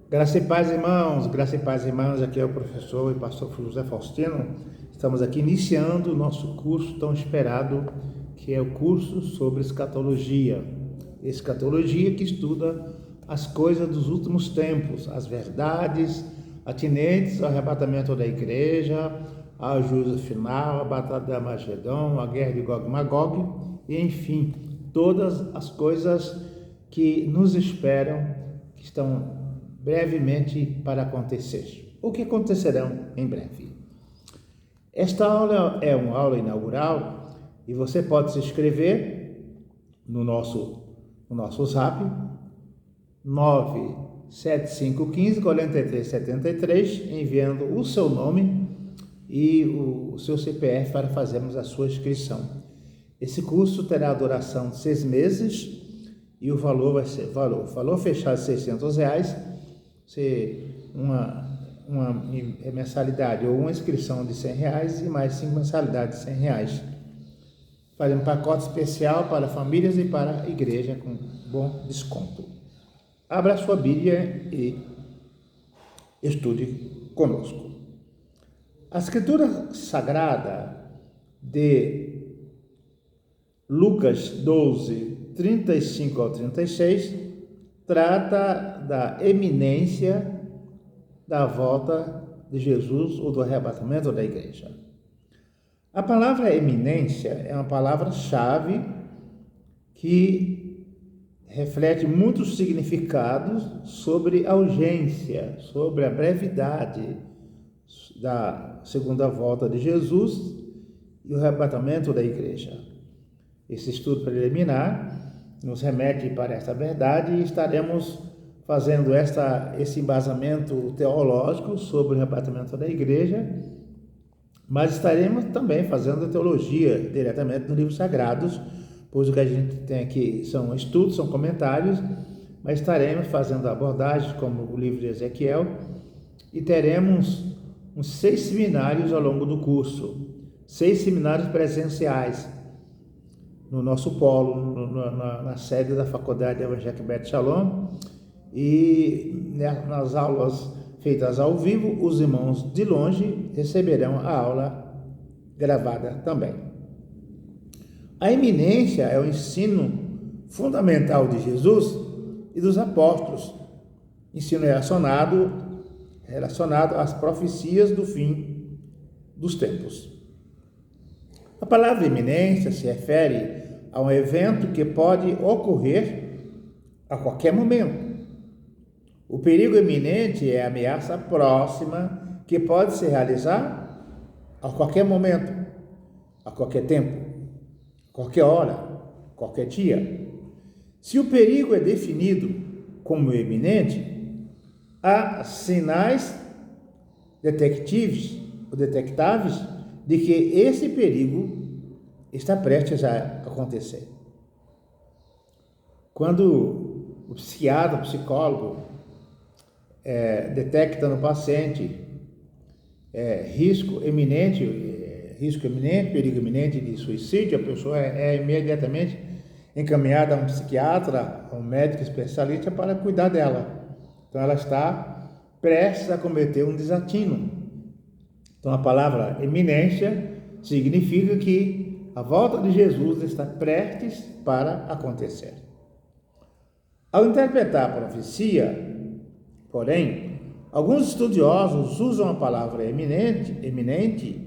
Graça e paz, irmãos, aqui é o professor e pastor José Faustino. Estamos aqui iniciando o nosso curso tão esperado, que é o curso sobre escatologia. Escatologia que estuda as coisas dos últimos tempos, as verdades atinentes ao arrebatamento da igreja, ao juízo final, a batalha de Armagedon, a guerra de Gog e Magog, e enfim, todas as coisas que nos esperam, que estão brevemente para acontecer. O que acontecerão em breve? Esta aula é uma aula inaugural e você pode se inscrever no nosso zap 97515 4373, enviando o seu nome e o seu CPF para fazermos a sua inscrição. Esse curso terá duração de 6 meses e o valor vai ser valor fechado de R$600, uma mensalidade ou uma inscrição de R$100 e mais 5 mensalidades de R$100. Fazendo um pacote especial para famílias e para a igreja com bom desconto. Abra sua Bíblia e estude conosco. A Escritura Sagrada de Lucas 12, 35 ao 36, trata da eminência da volta de Jesus ou do arrebatamento da igreja. A palavra eminência é uma palavra-chave que reflete muitos significados sobre a urgência, sobre a brevidade da segunda volta de Jesus e o arrebatamento da igreja. Esse estudo preliminar nos remete para esta verdade e estaremos fazendo esse embasamento teológico sobre o arrebatamento da igreja, mas estaremos também fazendo teologia diretamente nos livros sagrados, pois o que a gente tem aqui são estudos, são comentários, mas estaremos fazendo abordagens como o livro de Ezequiel e teremos uns 6 seminários ao longo do curso, 6 seminários presenciais no nosso polo, na sede da Faculdade Evangélica Beth Shalom, e nas aulas feitas ao vivo, os irmãos de longe receberão a aula gravada também. A iminência é o ensino fundamental de Jesus e dos apóstolos, ensino relacionado às profecias do fim dos tempos. A palavra iminência se refere a um evento que pode ocorrer a qualquer momento. O perigo iminente é a ameaça próxima que pode se realizar a qualquer momento, a qualquer tempo, a qualquer hora, qualquer dia. Se o perigo é definido como iminente, há sinais detectáveis de que esse perigo está prestes a acontecer. Quando o psiquiatra, o psicólogo detecta no paciente risco iminente, perigo iminente de suicídio, a pessoa é imediatamente encaminhada a um psiquiatra, a um médico especialista para cuidar dela. Então ela está prestes a cometer um desatino. Então a palavra iminência significa que a volta de Jesus está prestes para acontecer. Ao interpretar a profecia, porém, alguns estudiosos usam a palavra eminente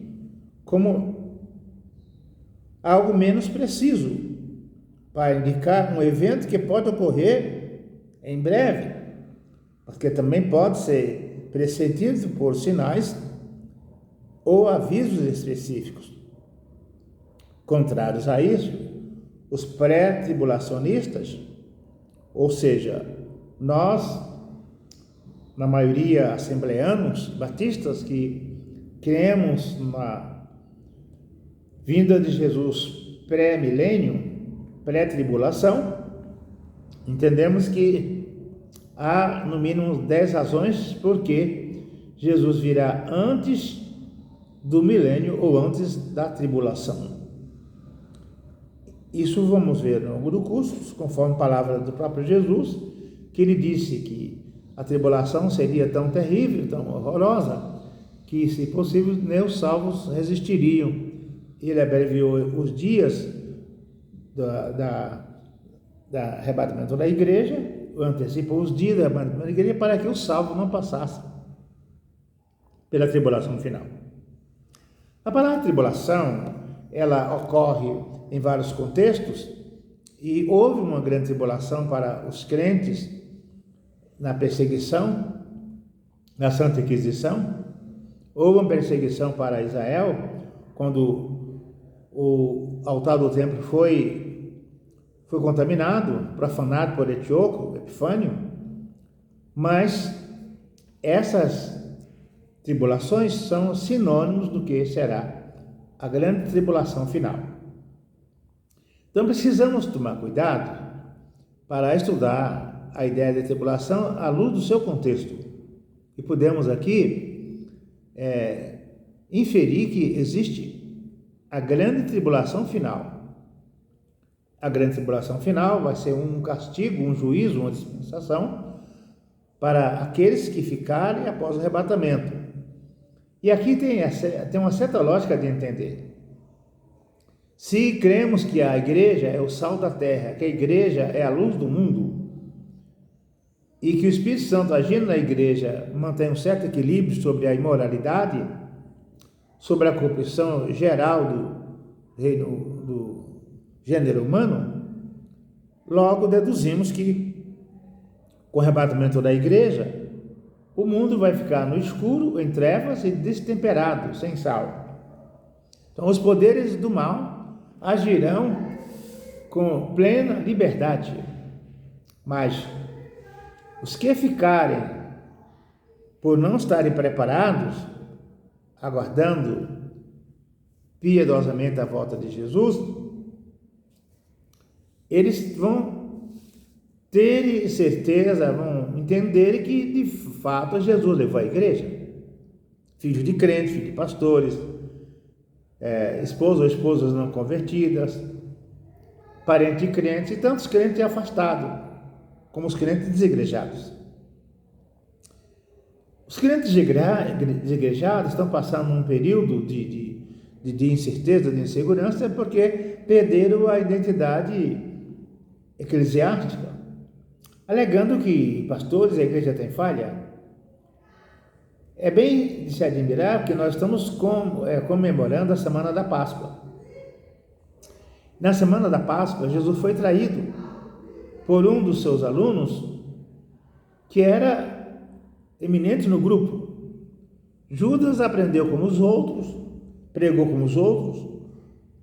como algo menos preciso, para indicar um evento que pode ocorrer em breve, porque também pode ser precedido por sinais ou avisos específicos. Contrários a isso, os pré-tribulacionistas, ou seja, nós, na maioria assembleanos, batistas, que cremos na vinda de Jesus pré-milênio, pré-tribulação, entendemos que há no mínimo 10 razões porque Jesus virá antes do milênio ou antes da tribulação. Isso vamos ver ao longo do curso, conforme a palavra do próprio Jesus, que ele disse que a tribulação seria tão terrível, tão horrorosa, que, se possível, nem os salvos resistiriam. Ele abreviou os dias do arrebatamento da igreja, antecipou os dias do arrebatamento da igreja para que os salvos não passassem pela tribulação final. A palavra tribulação, ela ocorre em vários contextos, e houve uma grande tribulação para os crentes na perseguição, na Santa Inquisição. Houve uma perseguição para Israel, quando o altar do templo foi contaminado, profanado por Etíoco, Epifânio. Mas essas tribulações são sinônimos do que será a grande tribulação final. Então precisamos tomar cuidado para estudar a ideia de tribulação à luz do seu contexto. E podemos aqui inferir que existe a grande tribulação final. A grande tribulação final vai ser um castigo, um juízo, uma dispensação para aqueles que ficarem após o arrebatamento. E aqui tem uma certa lógica de entender. Se cremos que a igreja é o sal da terra, que a igreja é a luz do mundo, e que o Espírito Santo agindo na igreja mantém um certo equilíbrio sobre a imoralidade, sobre a corrupção geral do gênero humano, logo deduzimos que, com o arrebatamento da igreja, o mundo vai ficar no escuro, em trevas e destemperado, sem sal. Então, os poderes do mal agirão com plena liberdade, mas os que ficarem por não estarem preparados, aguardando piedosamente a volta de Jesus, eles vão ter certeza, vão entender que de fato Jesus levou a igreja, filhos de crentes, filhos de pastores, esposos ou esposas não convertidas, parentes de crentes e tantos crentes afastados, como os crentes desigrejados. Os crentes desigrejados estão passando um período de incerteza, de insegurança, porque perderam a identidade eclesiástica, alegando que pastores e a igreja têm falha. É bem de se admirar porque nós estamos comemorando a Semana da Páscoa. Na Semana da Páscoa, Jesus foi traído por um dos seus alunos que era eminente no grupo. Judas aprendeu como os outros, pregou como os outros,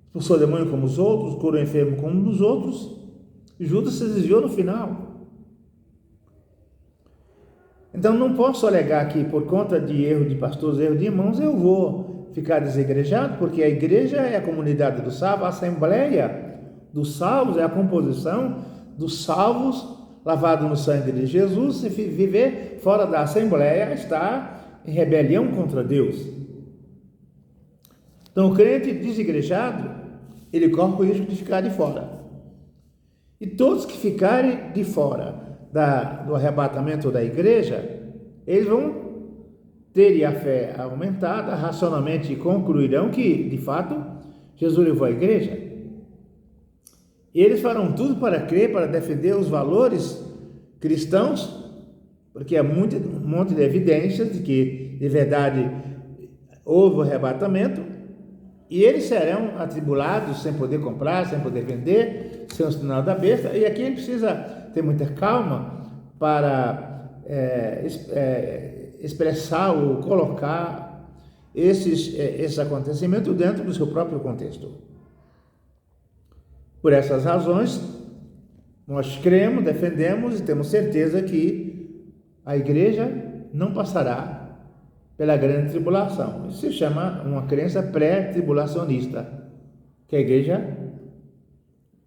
expulsou demônio como os outros, curou enfermo como os outros, e Judas se desviou no final. Então não posso alegar que por conta de erro de pastores, erro de irmãos, eu vou ficar desigrejado, porque a igreja é a comunidade dos salvos, a assembleia dos salvos é a composição dos salvos lavados no sangue de Jesus. Se viver fora da assembleia está em rebelião contra Deus. Então o crente desigrejado, ele corre o risco de ficar de fora. E todos que ficarem de fora do arrebatamento da igreja, eles vão ter a fé aumentada, racionalmente concluirão que, de fato, Jesus levou a igreja. Eles farão tudo para crer, para defender os valores cristãos, porque há um monte de evidências de que, de verdade, houve o arrebatamento, e eles serão atribulados sem poder comprar, sem poder vender, sem o sinal da besta. E aqui a gente precisa ter muita calma para expressar ou colocar esses acontecimentos dentro do seu próprio contexto. Por essas razões, nós cremos, defendemos e temos certeza que a igreja não passará pela grande tribulação. Isso se chama uma crença pré-tribulacionista, que a igreja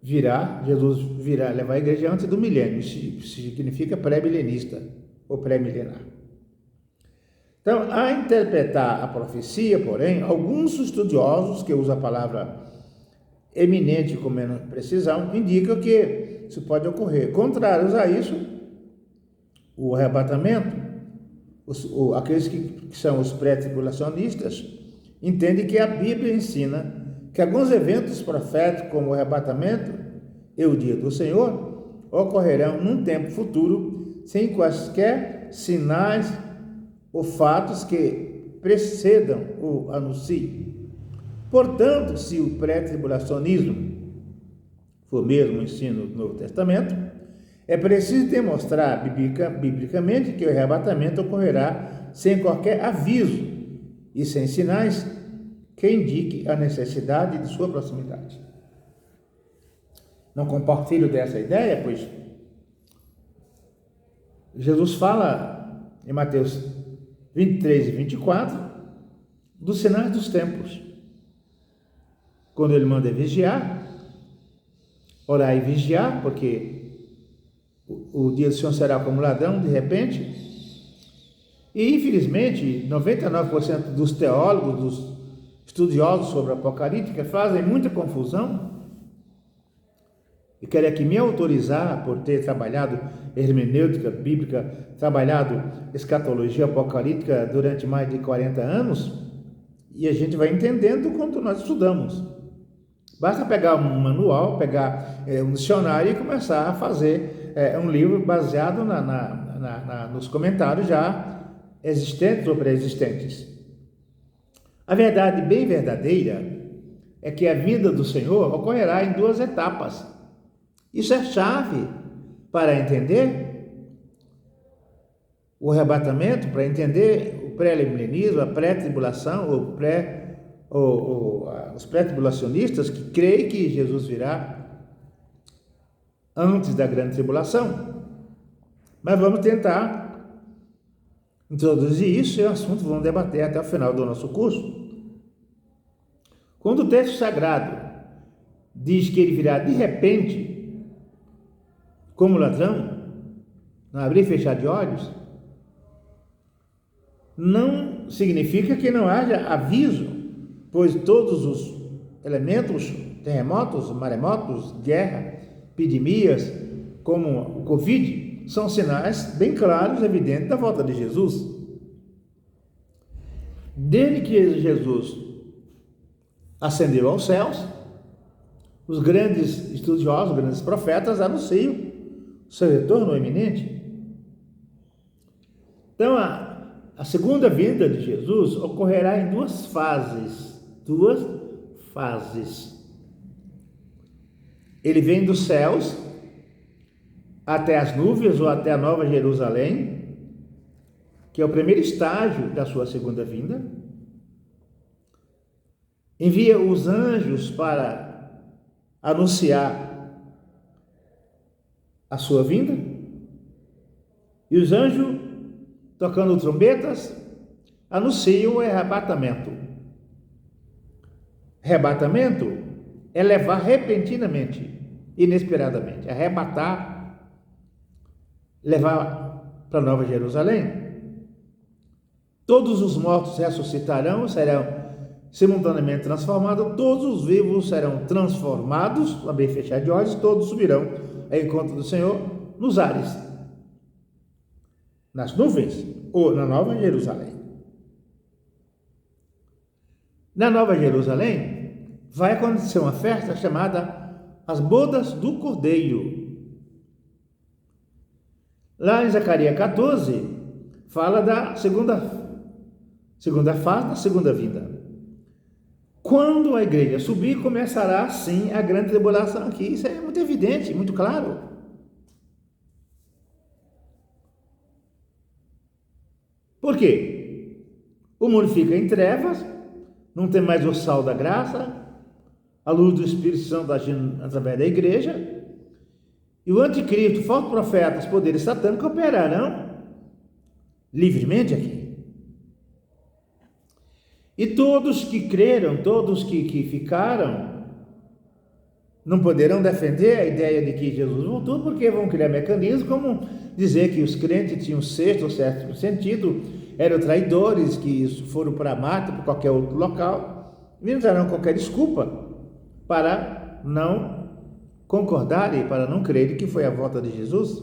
Jesus virá levar a igreja antes do milênio. Isso significa pré-milenista ou pré-milenar. Então, a interpretar a profecia, porém, alguns estudiosos que usam a palavra eminente com menos precisão indicam que isso pode ocorrer. Contrários a isso, o arrebatamento, aqueles que são os pré-tribulacionistas, entendem que a Bíblia ensina que alguns eventos proféticos, como o arrebatamento e o dia do Senhor, ocorrerão num tempo futuro, sem quaisquer sinais ou fatos que precedam ou anunciem. Portanto, se o pré-tribulacionismo for mesmo o ensino do Novo Testamento, é preciso demonstrar biblicamente que o arrebatamento ocorrerá sem qualquer aviso e sem sinais que indique a necessidade de sua proximidade. Não compartilho dessa ideia, pois Jesus fala em Mateus 23 e 24 dos sinais dos tempos, quando ele manda vigiar, orar e vigiar, porque o dia do Senhor será como ladrão de repente. E infelizmente 99% dos teólogos, dos estudiosos sobre a Apocalíptica fazem muita confusão e querem aqui me autorizar, por ter trabalhado hermenêutica bíblica, trabalhado escatologia apocalíptica durante mais de 40 anos, e a gente vai entendendo quando nós estudamos. Basta pegar um manual, pegar um dicionário e começar a fazer um livro baseado nos comentários já existentes ou pré-existentes. A verdade bem verdadeira é que a vinda do Senhor ocorrerá em 2 etapas. Isso é chave para entender o arrebatamento, para entender o pré-milenismo, a pré-tribulação, os pré-tribulacionistas que creem que Jesus virá antes da grande tribulação. Mas vamos tentar introduzir isso, e o assunto vamos debater até o final do nosso curso. Quando o texto sagrado diz que ele virá de repente, como ladrão, não abrir e fechar de olhos, não significa que não haja aviso, pois todos os elementos, terremotos, maremotos, guerra, epidemias, como o Covid, são sinais bem claros e evidentes da volta de Jesus. Desde que Jesus ascendeu aos céus, os grandes estudiosos, os grandes profetas anunciam o seu retorno iminente. Então, a segunda vinda de Jesus ocorrerá em 2 fases. 2 fases. Ele vem dos céus até as nuvens ou até a Nova Jerusalém, que é o primeiro estágio da sua segunda vinda. Envia os anjos para anunciar a sua vinda, e os anjos, tocando trombetas, anunciam o arrebatamento. Arrebatamento é levar repentinamente, inesperadamente, arrebatar, levar para Nova Jerusalém. Todos os mortos ressuscitarão, serão simultaneamente transformados, todos os vivos serão transformados, abrir e fechar de olhos, todos subirão ao encontro do Senhor nos ares, nas nuvens ou na Nova Jerusalém. Na Nova Jerusalém vai acontecer uma festa chamada as Bodas do Cordeiro. Lá em Zacarias 14 fala da segunda fase da segunda vinda. Quando a igreja subir, começará sim a grande tribulação aqui. Isso é muito evidente, muito claro. Por quê? O mundo fica em trevas, não tem mais o sal da graça, a luz do Espírito Santo agindo através da igreja, e o anticristo, falsos profetas, poderes satânicos operarão livremente aqui. E todos que creram, todos que ficaram, não poderão defender a ideia de que Jesus voltou, porque vão criar mecanismos como dizer que os crentes tinham sexto ou sétimo sentido, eram traidores, que foram para Marte, para qualquer outro local, e inventarão qualquer desculpa para não concordarem, para não crerem que foi a volta de Jesus.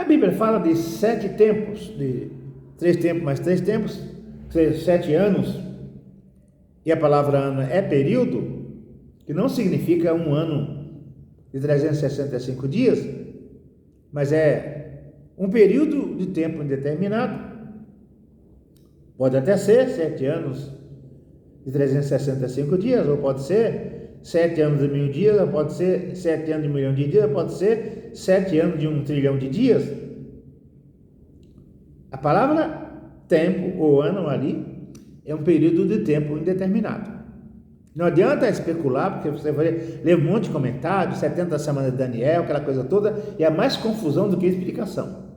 A Bíblia fala de 7 tempos, de 3 tempos mais 3 tempos, 7 anos, e a palavra ano é período, que não significa um ano de 365 dias, mas é um período de tempo indeterminado. Pode até ser 7 anos de 365 dias, ou pode ser 7 anos de 1000 dias, ou pode ser 7 anos de 1 milhão de dias, ou pode ser 7 anos de 1 trilhão de dias. A palavra tempo ou ano ali é um período de tempo indeterminado. Não adianta especular, porque você vai ler um monte de comentários, 70 semanas de Daniel, aquela coisa toda, e é mais confusão do que explicação.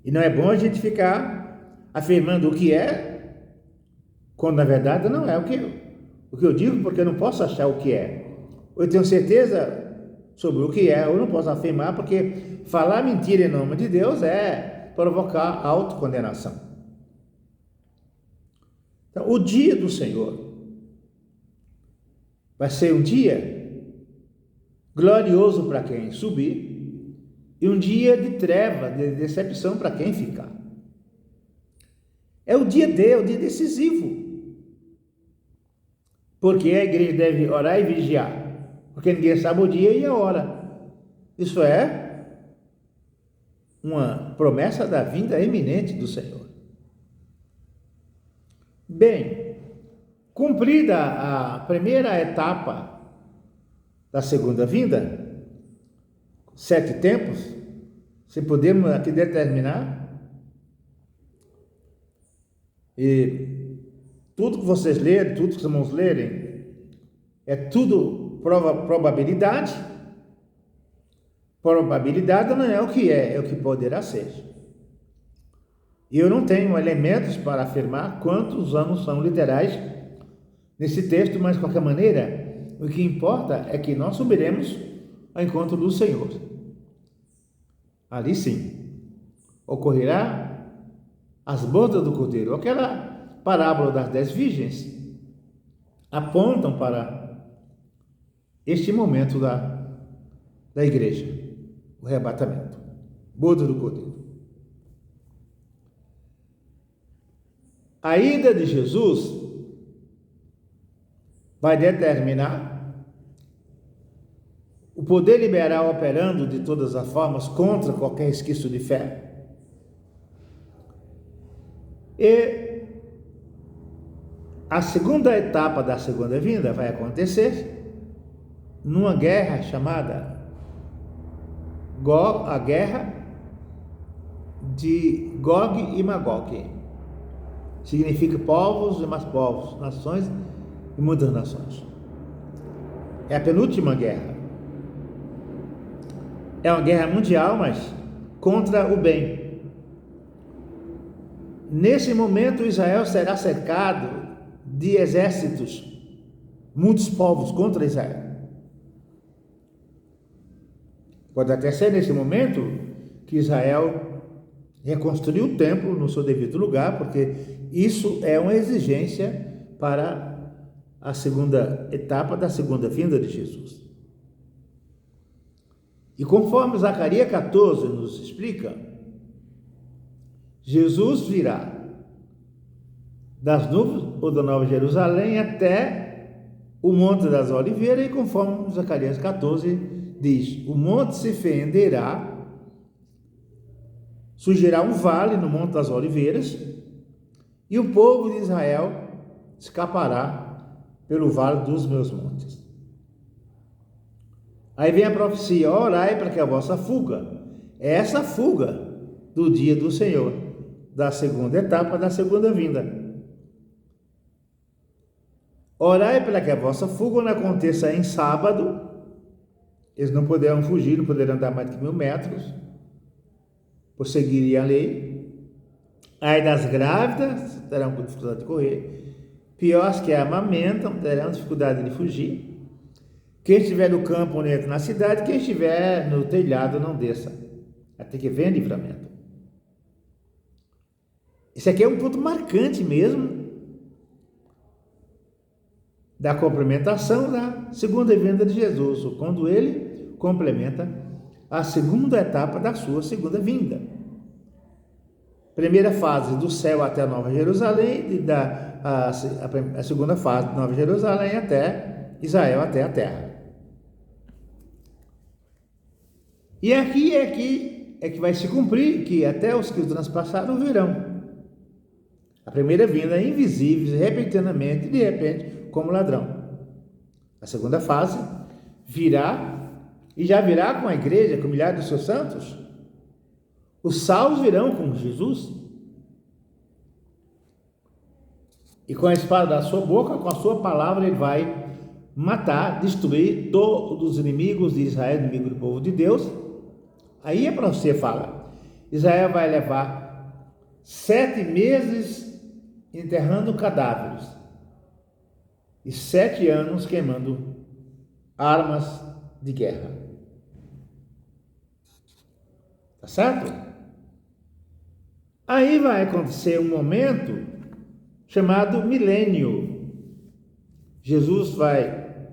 E não é bom a gente ficar afirmando o que é, quando na verdade não é o que eu digo, porque eu não posso achar o que é. Eu tenho certeza sobre o que é, eu não posso afirmar, porque falar mentira em nome de Deus é provocar autocondenação. Então, o dia do Senhor vai ser um dia glorioso para quem subir e um dia de treva, de decepção para quem ficar. É o dia decisivo. Porque a igreja deve orar e vigiar, porque ninguém sabe o dia e a hora. Isso é uma promessa da vinda iminente do Senhor. Bem, cumprida a primeira etapa da segunda vinda, 7 tempos, se podemos aqui determinar, e tudo que vocês lerem, tudo que os irmãos lerem, é tudo probabilidade. Probabilidade não é o que é o que poderá ser. E eu não tenho elementos para afirmar quantos anos são literais nesse texto, mas de qualquer maneira, o que importa é que nós subiremos ao encontro do Senhor. Ali sim, ocorrerá as bodas do Cordeiro. Aquela parábola das 10 virgens apontam para este momento da igreja, o arrebatamento, boda do Cordeiro. A ida de Jesus vai determinar o poder liberal operando de todas as formas contra qualquer resquício de fé. E a segunda etapa da segunda vinda vai acontecer numa guerra chamada a guerra de Gog e Magog. Significa povos e mais povos, nações e muitas nações. É a penúltima guerra. É uma guerra mundial, mas contra o bem. Nesse momento, Israel será cercado de exércitos, muitos povos contra Israel. Pode até ser nesse momento que Israel reconstruiu o templo no seu devido lugar, porque isso é uma exigência para a segunda etapa da segunda vinda de Jesus. E conforme Zacarias 14 nos explica, Jesus virá das nuvens ou da Nova Jerusalém até o Monte das Oliveiras, e conforme Zacarias 14 diz, o monte se fenderá, surgirá um vale no Monte das Oliveiras, e o povo de Israel escapará pelo vale dos meus montes. Aí vem a profecia, orai para que a vossa fuga, é essa fuga do dia do Senhor, da segunda etapa da segunda vinda. Orai para que a vossa fuga não aconteça em sábado, eles não poderão fugir, não poderão andar mais de 1000 metros, por seguirem a lei. Aí das grávidas terão dificuldade de correr, pior as que amamentam terão dificuldade de fugir. Quem estiver no campo não entra na cidade, quem estiver no telhado não desça, até que venha livramento. Esse aqui é um ponto marcante mesmo da complementação da segunda vinda de Jesus, quando ele complementa a segunda etapa da sua segunda vinda. Primeira fase do céu até a Nova Jerusalém, e a segunda fase de Nova Jerusalém até Israel, até a terra. E aqui é que vai se cumprir que até os que o transpassaram virão. A primeira vinda é invisível, repentinamente, de repente, como ladrão. A segunda fase virá, e já virá com a igreja, com milhares de seus santos. Os salvos virão com Jesus. E com a espada da sua boca, com a sua palavra, ele vai matar, destruir todos os inimigos de Israel, inimigo do povo de Deus. Aí é para você falar. Israel vai levar 7 meses enterrando cadáveres e 7 anos queimando armas de guerra. Tá certo? Aí vai acontecer um momento chamado milênio. Jesus vai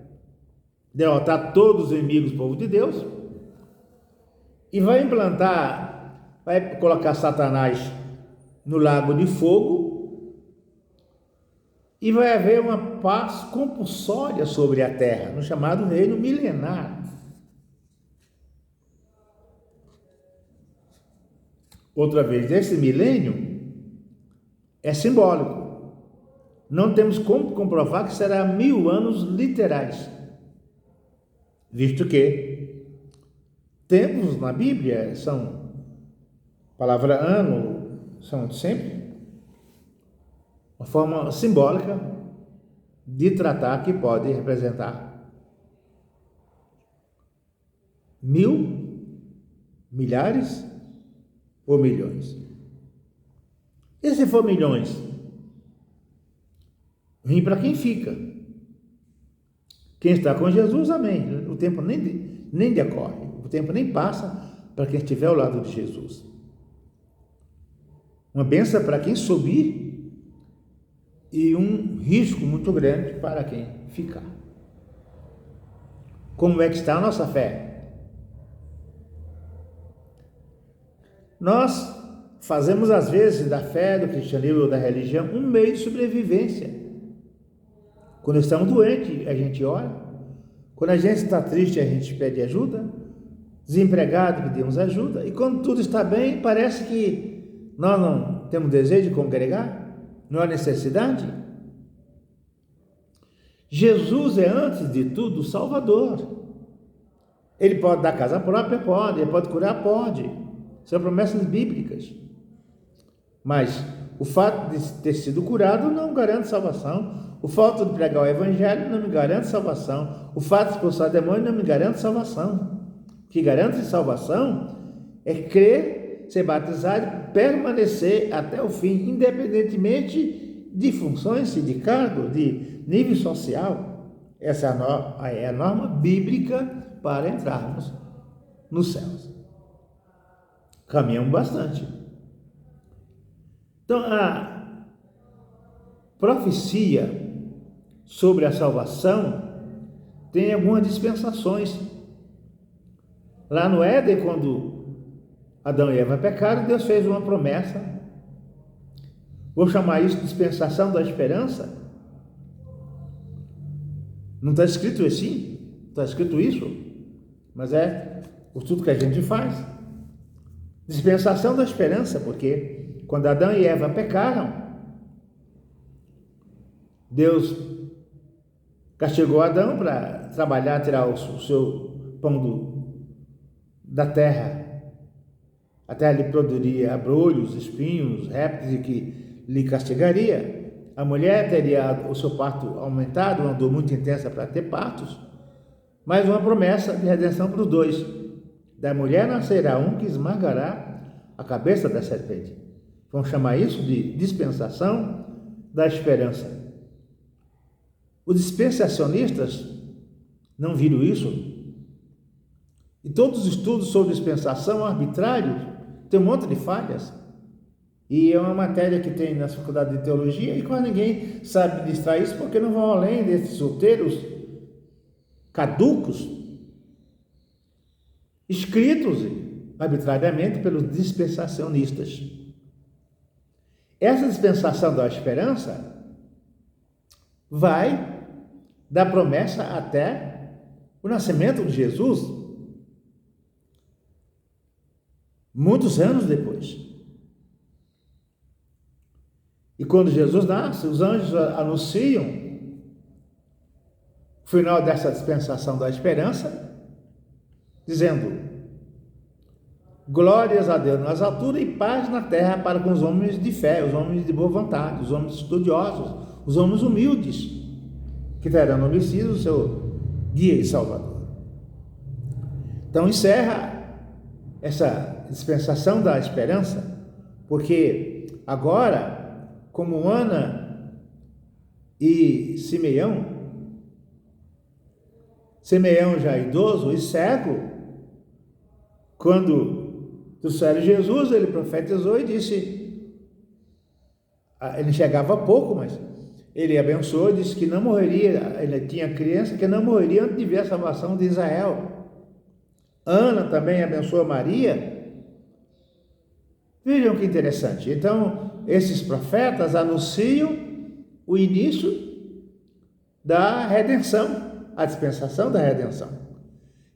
derrotar todos os inimigos do povo de Deus e vai implantar, vai colocar Satanás no lago de fogo e vai haver uma paz compulsória sobre a terra, no chamado reino milenar. Outra vez, esse milênio é simbólico. Não temos como comprovar que será 1000 anos literais, visto que tempos na Bíblia são, palavra ano, são sempre uma forma simbólica de tratar que pode representar 1000, milhares ou milhões. E se for milhões? Vem para quem fica. Quem está com Jesus, amém. O tempo nem decorre, o tempo nem passa para quem estiver ao lado de Jesus. Uma bênção para quem subir e um risco muito grande para quem ficar. Como é que está a nossa fé? Nós fazemos às vezes da fé, do cristianismo ou da religião um meio de sobrevivência. Quando estamos doentes, a gente ora. Quando a gente está triste, a gente pede ajuda. Desempregado, pedimos ajuda. E quando tudo está bem, parece que nós não temos desejo de congregar, não há necessidade. Jesus é, antes de tudo, o Salvador. Ele pode dar casa própria? Pode. Ele pode curar? Pode. São promessas bíblicas. Mas o fato de ter sido curado não garante salvação. O fato de pregar o evangelho não me garante salvação. O fato de expulsar demônio não me garante salvação. O que garante salvação é crer, ser batizado, permanecer até o fim, independentemente de funções, de cargo, de nível social. Essa é a norma bíblica para entrarmos nos céus. Caminhamos bastante. Então, a profecia sobre a salvação tem algumas dispensações. Lá no Éden, quando Adão e Eva pecaram, Deus fez uma promessa. Vou chamar isso de dispensação da esperança. Não está escrito assim, está escrito isso, mas é o tudo que a gente faz. Dispensação da esperança, porque quando Adão e Eva pecaram, Deus castigou Adão para trabalhar, tirar o seu pão da terra. A terra lhe produziria abrolhos, espinhos, répteis que lhe castigaria. A mulher teria o seu parto aumentado, uma dor muito intensa para ter partos, mas uma promessa de redenção para os dois. Da mulher nascerá um que esmagará a cabeça da serpente. Vamos chamar isso de dispensação da esperança. Os dispensacionistas não viram isso. E todos os estudos sobre dispensação arbitrários têm um monte de falhas. E é uma matéria que tem na faculdade de teologia e quase ninguém sabe listar isso porque não vão além desses solteiros caducos escritos arbitrariamente pelos dispensacionistas. Essa dispensação da esperança vai da promessa até o nascimento de Jesus, muitos anos depois. E quando Jesus nasce, os anjos anunciam o final dessa dispensação da esperança, dizendo: glórias a Deus nas alturas e paz na terra para com os homens de fé, os homens de boa vontade, os homens estudiosos, os homens humildes, que terão no Messias o seu guia e salvador. Então encerra essa dispensação da esperança, porque agora, como Ana e Simeão já idoso e cego, quando trouxeram Jesus, ele profetizou e disse, ele chegava pouco, mas ele abençoou e disse que não morreria, ele tinha criança que não morreria antes de ver a salvação de Israel. Ana também abençoou Maria. Vejam que interessante. Então, esses profetas anunciam o início da redenção, a dispensação da redenção.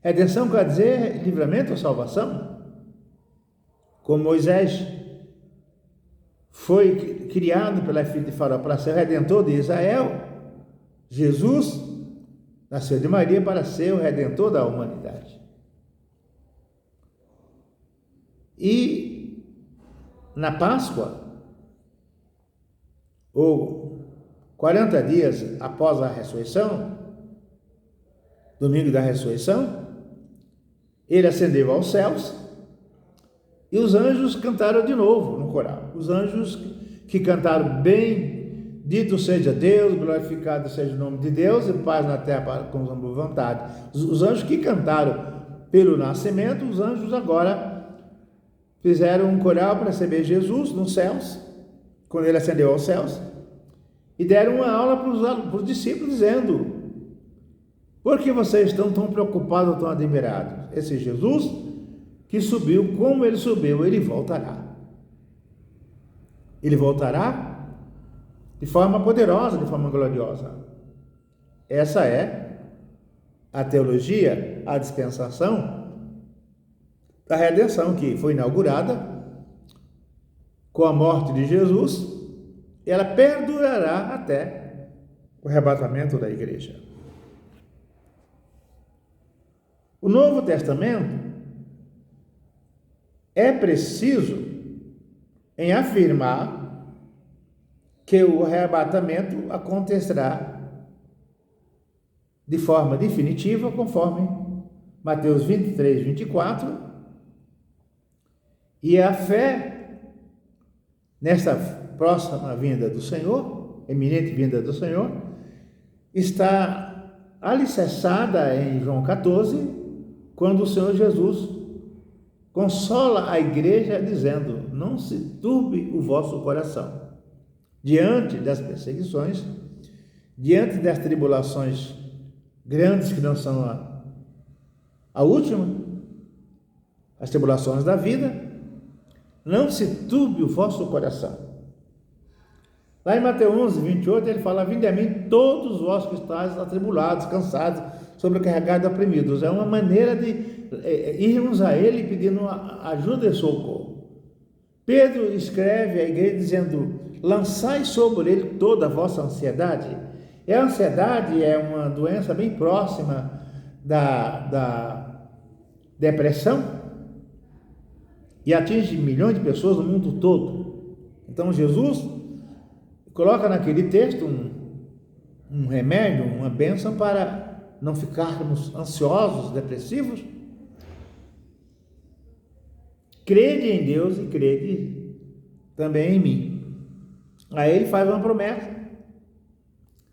Redenção quer dizer livramento ou salvação. Como Moisés foi criado pela filha de Faraó para ser o redentor de Israel, Jesus nasceu de Maria para ser o redentor da humanidade. E na Páscoa, ou 40 dias após a ressurreição, domingo da ressurreição, ele ascendeu aos céus e os anjos cantaram de novo no coral. Os anjos que cantaram: bendito seja Deus, glorificado seja o nome de Deus, e paz na terra para com os homens de boa vontade. Os anjos que cantaram pelo nascimento, os anjos agora fizeram um coral para receber Jesus nos céus, quando ele ascendeu aos céus, e deram uma aula para os discípulos, dizendo: por que vocês estão tão preocupados, tão admirados? Esse Jesus que subiu, como ele subiu, ele voltará. Ele voltará de forma poderosa, de forma gloriosa. Essa é a teologia, a dispensação da redenção, que foi inaugurada com a morte de Jesus, e ela perdurará até o arrebatamento da igreja. O Novo Testamento é preciso em afirmar que o arrebatamento acontecerá de forma definitiva, conforme Mateus 23, 24, e a fé nesta próxima vinda do Senhor, eminente vinda do Senhor, está alicerçada em João 14, quando o Senhor Jesus consola a igreja dizendo: não se turbe o vosso coração. Diante das perseguições, diante das tribulações grandes que não são a última, as tribulações da vida, não se turbe o vosso coração. Lá em Mateus 11, 28, ele fala: vinde a mim todos vós que estáis atribulados, cansados, sobrecarregados, oprimidos. É uma maneira de irmos a ele pedindo ajuda e socorro. Pedro escreve à igreja dizendo: lançai sobre ele toda a vossa ansiedade. E a ansiedade é uma doença bem próxima da depressão e atinge milhões de pessoas no mundo todo. Então Jesus coloca naquele texto um remédio, uma bênção para não ficarmos ansiosos, depressivos. Crede em Deus e crede também em mim. Aí ele faz uma promessa: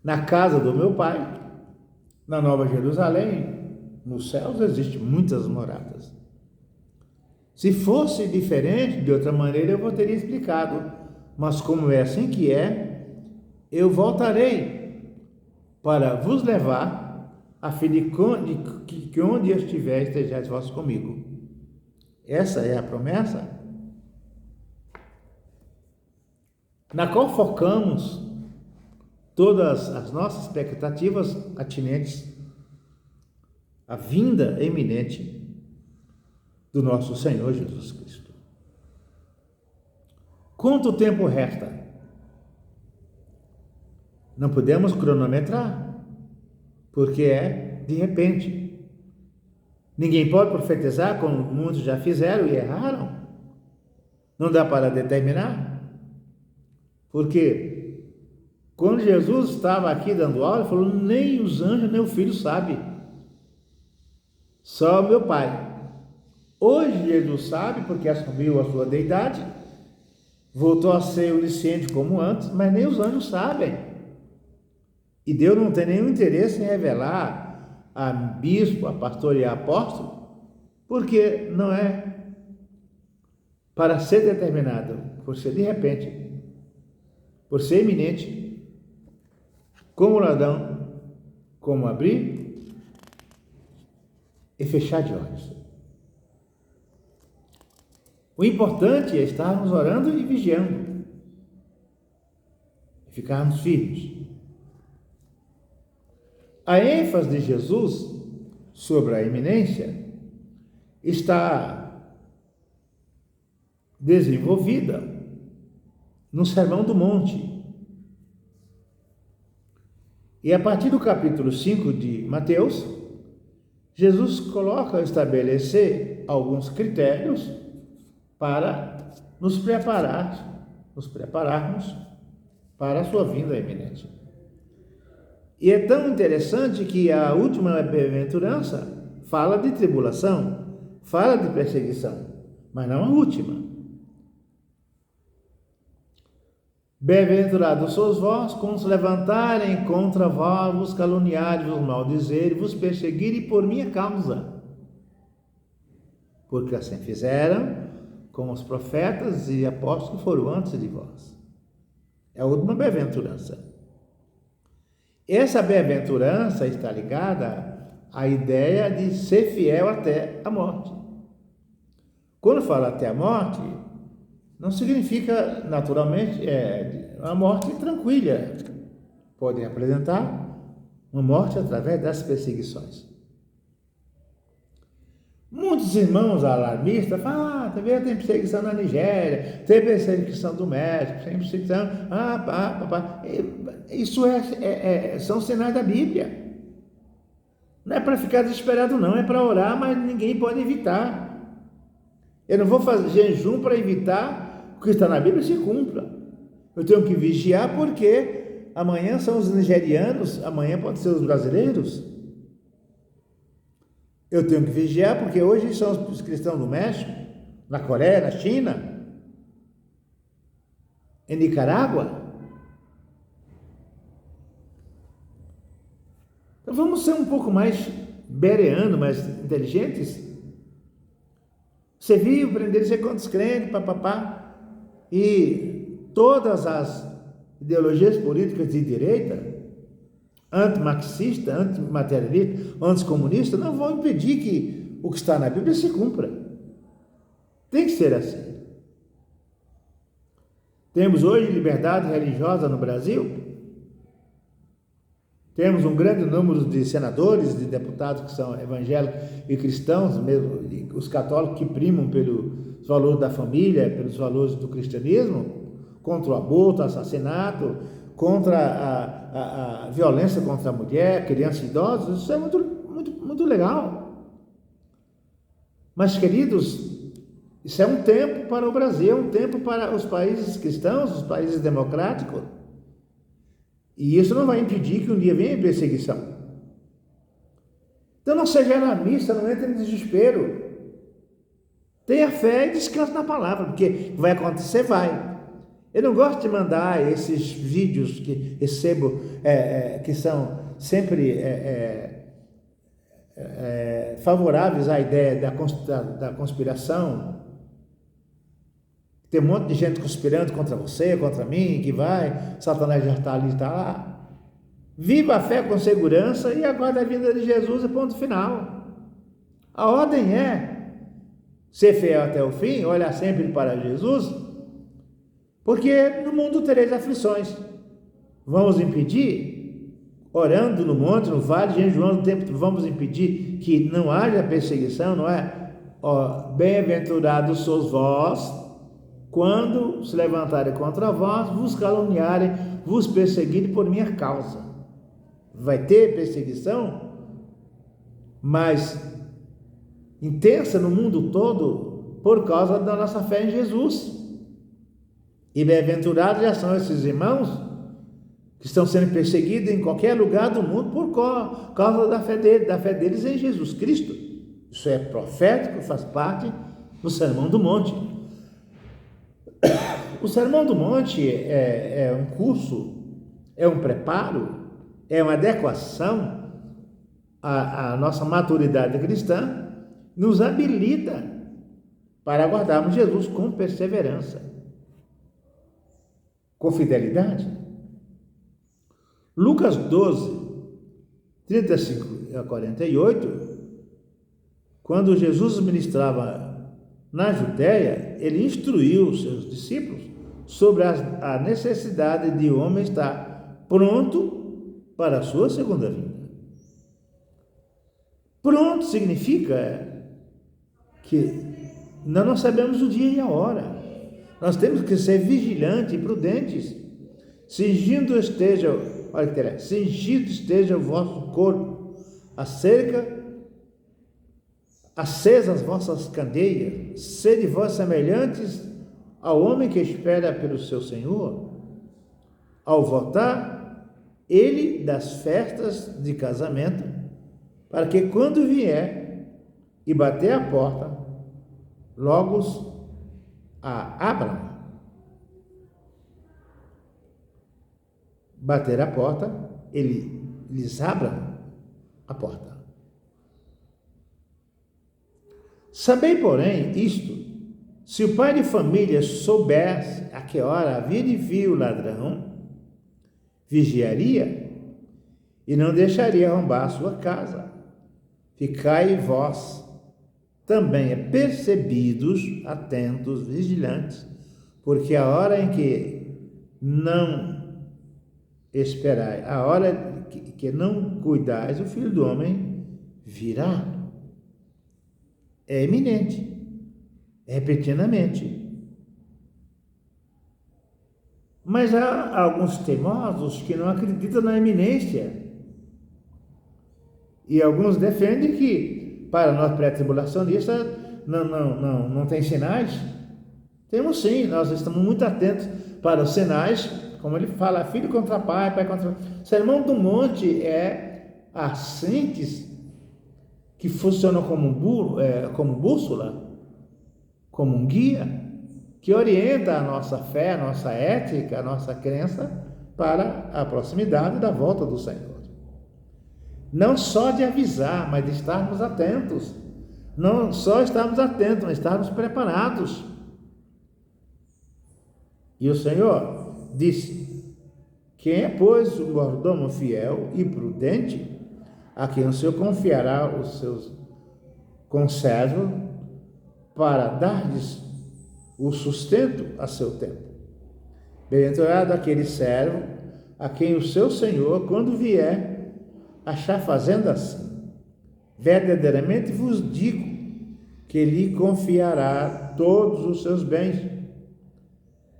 na casa do meu pai, na Nova Jerusalém, nos céus existem muitas moradas. Se fosse diferente, de outra maneira, eu teria explicado. Mas como é assim que é, eu voltarei para vos levar, a fim de que onde eu estiver, estejais vós comigo. Essa é a promessa na qual focamos todas as nossas expectativas atinentes à vinda iminente do nosso Senhor Jesus Cristo. Quanto tempo resta? Não podemos cronometrar, porque é de repente. Ninguém pode profetizar, como muitos já fizeram e erraram. Não dá para determinar. Porque quando Jesus estava aqui dando aula, ele falou: nem os anjos, nem o filho sabe. Só o meu Pai. Hoje Jesus sabe, porque assumiu a sua deidade, voltou a ser onisciente como antes, mas nem os anjos sabem. E Deus não tem nenhum interesse em revelar a bispo, a pastor e a apóstolo, porque não é para ser determinado, por ser de repente, por ser iminente, como ladrão, como abrir e fechar de olhos. O importante é estarmos orando e vigiando, e ficarmos firmes. A ênfase de Jesus sobre a iminência está desenvolvida no Sermão do Monte. E a partir do capítulo 5 de Mateus, Jesus coloca a estabelecer alguns critérios para nos prepararmos para a sua vinda iminente. E é tão interessante que a última bem-aventurança fala de tribulação, fala de perseguição, mas não a última. Bem-aventurados sois vós, quando se levantarem contra vós, vos caluniarem, vos maldizerem, vos perseguirem por minha causa. Porque assim fizeram com os profetas e apóstolos que foram antes de vós. É a última bem-aventurança. Essa bem-aventurança está ligada à ideia de ser fiel até a morte. Quando fala até a morte, não significa naturalmente uma morte tranquila. Pode representar uma morte através das perseguições. Muitos irmãos alarmistas falam: também tem perseguição na Nigéria, tem perseguição do México, tem perseguição. Isso são sinais da Bíblia. Não é para ficar desesperado, não, é para orar, mas ninguém pode evitar. Eu não vou fazer jejum para evitar que o que está na Bíblia se cumpra. Eu tenho que vigiar, porque amanhã são os nigerianos, amanhã pode ser os brasileiros. Eu tenho que vigiar, porque hoje são os cristãos do México, na Coreia, na China, em Nicarágua. Então vamos ser um pouco mais bereanos, mais inteligentes. Você viu, prender ser contra os crentes, papapá, e todas as ideologias políticas de direita, antimarxista, antimaterialista, anticomunista, não vão impedir que o que está na Bíblia se cumpra. Tem que ser assim. Temos hoje liberdade religiosa no Brasil. Temos um grande número de senadores, de deputados que são evangélicos e cristãos, mesmo os católicos que primam pelos valores da família, pelos valores do cristianismo, contra o aborto, o assassinato, contra a violência contra a mulher, crianças e idosos. Isso é muito legal. Mas, queridos, isso é um tempo para o Brasil, é um tempo para os países cristãos, os países democráticos. E isso não vai impedir que um dia venha a perseguição. Então não seja alarmista, não entre em desespero. Tenha fé e descanse na palavra, porque vai acontecer, vai. Eu não gosto de mandar esses vídeos que recebo, que são sempre favoráveis à ideia da conspiração. Tem um monte de gente conspirando contra você, contra mim, que vai, Satanás já está ali, está lá. Viva a fé com segurança e aguarde a vinda de Jesus e ponto final. A ordem é ser fiel até o fim, olhar sempre para Jesus, porque no mundo tereis aflições. Vamos impedir, orando no monte, no vale, jejuando o tempo, vamos impedir que não haja perseguição, não é? Bem-aventurados sois vós, quando se levantarem contra vós, vos caluniarem, vos perseguirem por minha causa. Vai ter perseguição, mas intensa no mundo todo, por causa da nossa fé em Jesus. E bem-aventurados já são esses irmãos que estão sendo perseguidos em qualquer lugar do mundo por causa da fé deles em Jesus Cristo. Isso é profético, faz parte do Sermão do Monte. O Sermão do Monte é um curso, é um preparo, é uma adequação à nossa maturidade cristã, nos habilita para aguardarmos Jesus com perseverança, com fidelidade. Lucas 12, 35 a 48, quando Jesus ministrava na Judéia, ele instruiu os seus discípulos sobre a necessidade de o homem estar pronto para a sua segunda vinda. Pronto significa que nós não sabemos o dia e a hora. Nós temos que ser vigilantes e prudentes. Cingido esteja o vosso corpo, acesas as vossas candeias, sede vós semelhantes ao homem que espera pelo seu Senhor, ao voltar ele das festas de casamento, para que quando vier e bater a porta, logo a abram. Bater a porta, eles abram a porta. Sabei, porém, isto: se o pai de família soubesse a que hora havia de vir o ladrão, vigiaria e não deixaria arrombar a sua casa. Ficai vós também percebidos, atentos, vigilantes, porque a hora em que não esperai, a hora que não cuidais, o Filho do Homem virá. É iminente, repentinamente. Mas há alguns teimosos que não acreditam na iminência. E alguns defendem que para nós pré-tribulacionistas não tem sinais. Temos sim, nós estamos muito atentos para os sinais, como ele fala, filho contra pai, pai contra... O Sermão do Monte é a síntese que funciona como bússola, como um guia, que orienta a nossa fé, a nossa ética, a nossa crença para a proximidade da volta do Senhor. Não só de avisar, mas de estarmos atentos. Não só estarmos atentos, mas estarmos preparados. E o Senhor disse: quem é, pois, o mordomo fiel e prudente, a quem o Senhor confiará os seus conservos para dar-lhes o sustento a seu tempo. Bem-aventurado aquele servo a quem o seu Senhor, quando vier, achar fazendo assim. Verdadeiramente vos digo que lhe confiará todos os seus bens.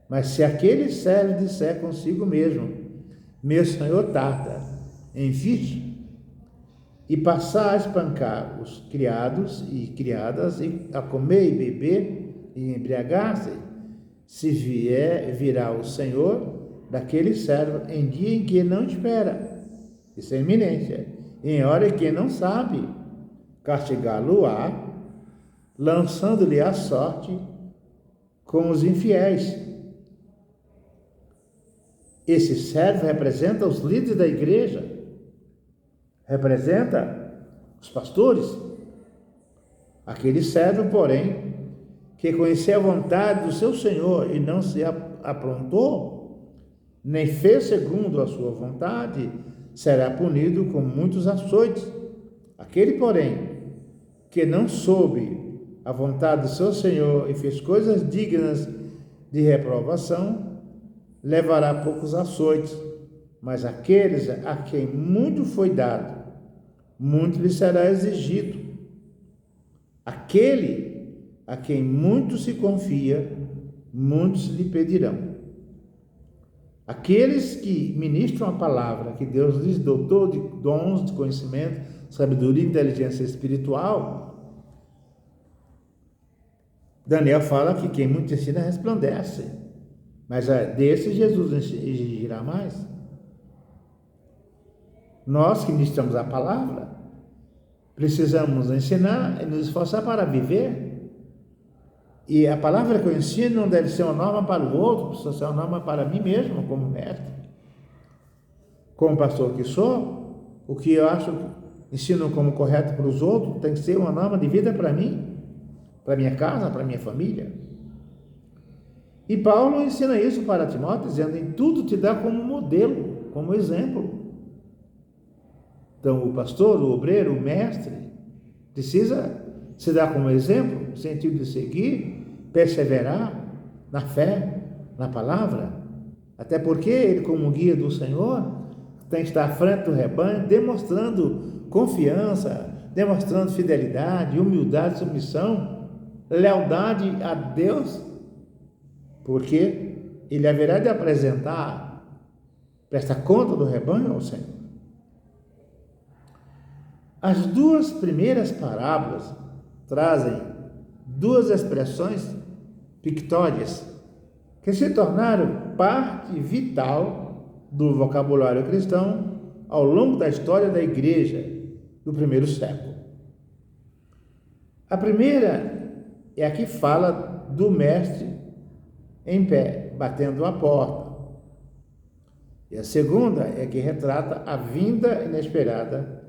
Mas se aquele servo disser consigo mesmo: meu Senhor tarda em vir, e passar a espancar os criados e criadas, e a comer e beber e embriagar-se, se virá o Senhor daquele servo em dia em que não espera. Isso é iminência. Em hora que não sabe, castigá-lo-á, lançando-lhe a sorte com os infiéis. Esse servo representa os líderes da igreja, representa os pastores. Aquele servo, porém, que conhecia a vontade do seu Senhor e não se aprontou, nem fez segundo a sua vontade, será punido com muitos açoites. Aquele, porém, que não soube a vontade do seu Senhor e fez coisas dignas de reprovação, levará poucos açoites, mas aqueles a quem muito foi dado, muito lhe será exigido. Aquele a quem muito se confia, muitos lhe pedirão. Aqueles que ministram a palavra, que Deus lhes dotou de dons de conhecimento, sabedoria e inteligência espiritual, Daniel fala que quem muito ensina resplandece, mas desse Jesus exigirá mais. Nós que ministramos a palavra, precisamos ensinar e nos esforçar para viver. E a palavra que eu ensino não deve ser uma norma para o outro, precisa ser uma norma para mim mesmo, como mestre. Como pastor que sou, o que eu acho que ensino como correto para os outros tem que ser uma norma de vida para mim, para minha casa, para minha família. E Paulo ensina isso para Timóteo, dizendo: em tudo te dá como modelo, como exemplo. Então, o pastor, o obreiro, o mestre, precisa se dar como exemplo, no sentido de seguir, perseverar na fé, na palavra. Até porque ele, como guia do Senhor, tem que estar à frente do rebanho, demonstrando confiança, demonstrando fidelidade, humildade, submissão, lealdade a Deus, porque ele haverá de apresentar, prestar conta do rebanho ao Senhor. As duas primeiras parábolas trazem duas expressões pictóricas que se tornaram parte vital do vocabulário cristão ao longo da história da igreja do primeiro século. A primeira é a que fala do mestre em pé, batendo a porta. E a segunda é a que retrata a vinda inesperada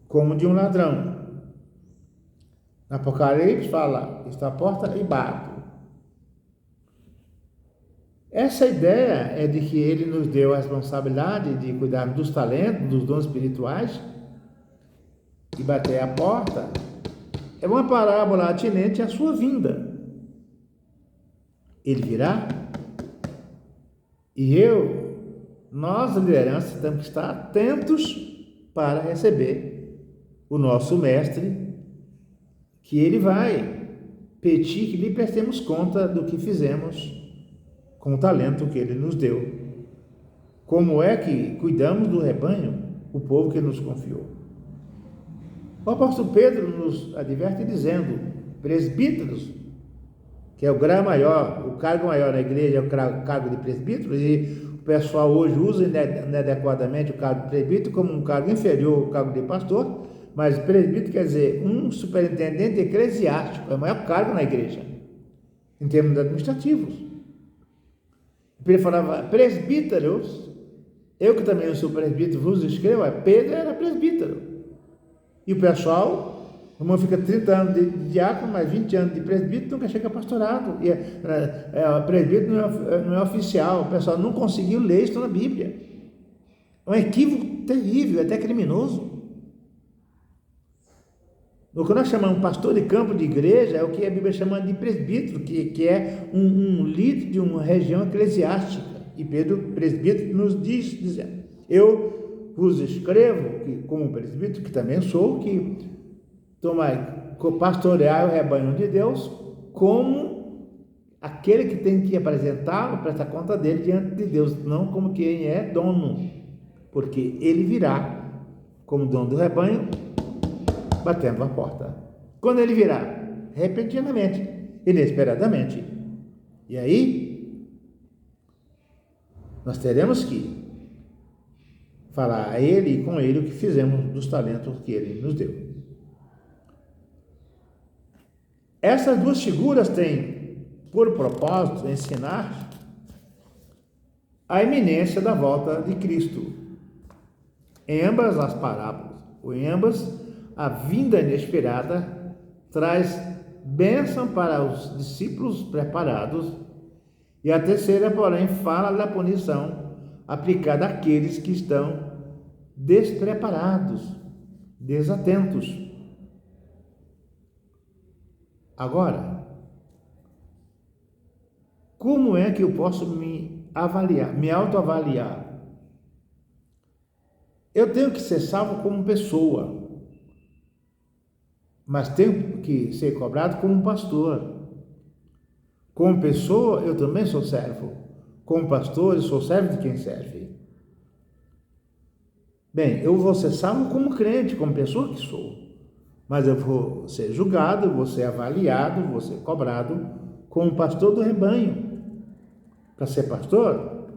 como de um ladrão. No Apocalipse fala: está à porta e bato. Essa ideia é de que ele nos deu a responsabilidade de cuidar dos talentos, dos dons espirituais, e bater a porta é uma parábola atinente à sua vinda. Ele virá, e nós, liderança, temos que estar atentos para receber o nosso mestre, que ele vai pedir que lhe prestemos conta do que fizemos com o talento que ele nos deu. Como é que cuidamos do rebanho, o povo que nos confiou. O apóstolo Pedro nos adverte dizendo: presbíteros, que é o grau maior, o cargo maior na igreja é o cargo de presbítero, e o pessoal hoje usa inadequadamente o cargo de presbítero como um cargo inferior ao cargo de pastor. Mas presbítero quer dizer um superintendente eclesiástico, é o maior cargo na igreja, em termos administrativos. Ele falava: presbíteros, eu que também sou presbítero, vos escrevo, Pedro era presbítero. E o pessoal, o irmão fica 30 anos de diácono, mais 20 anos de presbítero, nunca chega a pastorado. E presbítero não é oficial, o pessoal não conseguiu ler isso na Bíblia. É um equívoco terrível, até criminoso. O que nós chamamos pastor de campo de igreja é o que a Bíblia chama de presbítero, que é um líder de uma região eclesiástica. E Pedro, presbítero, nos dizendo: eu vos escrevo, que, como presbítero, que também sou, que pastorear o rebanho de Deus, como aquele que tem que apresentá-lo, prestar conta dele diante de Deus, não como quem é dono, porque ele virá como dono do rebanho, batendo a porta. Quando ele virá? Repentinamente, inesperadamente. E aí, nós teremos que falar a ele e com ele o que fizemos dos talentos que ele nos deu. Essas duas figuras têm por propósito ensinar a iminência da volta de Cristo. Em ambas as parábolas, ou em ambas, a vinda inesperada traz bênção para os discípulos preparados, e a terceira, porém, fala da punição aplicada àqueles que estão despreparados, desatentos. Agora, como é que eu posso me avaliar, me autoavaliar? Eu tenho que ser salvo como pessoa, mas tenho que ser cobrado como pastor. Como pessoa, eu também sou servo. Como pastor, eu sou servo de quem serve. Bem, eu vou ser salvo como crente, como pessoa que sou. Mas eu vou ser julgado, vou ser avaliado, vou ser cobrado como pastor do rebanho. Para ser pastor,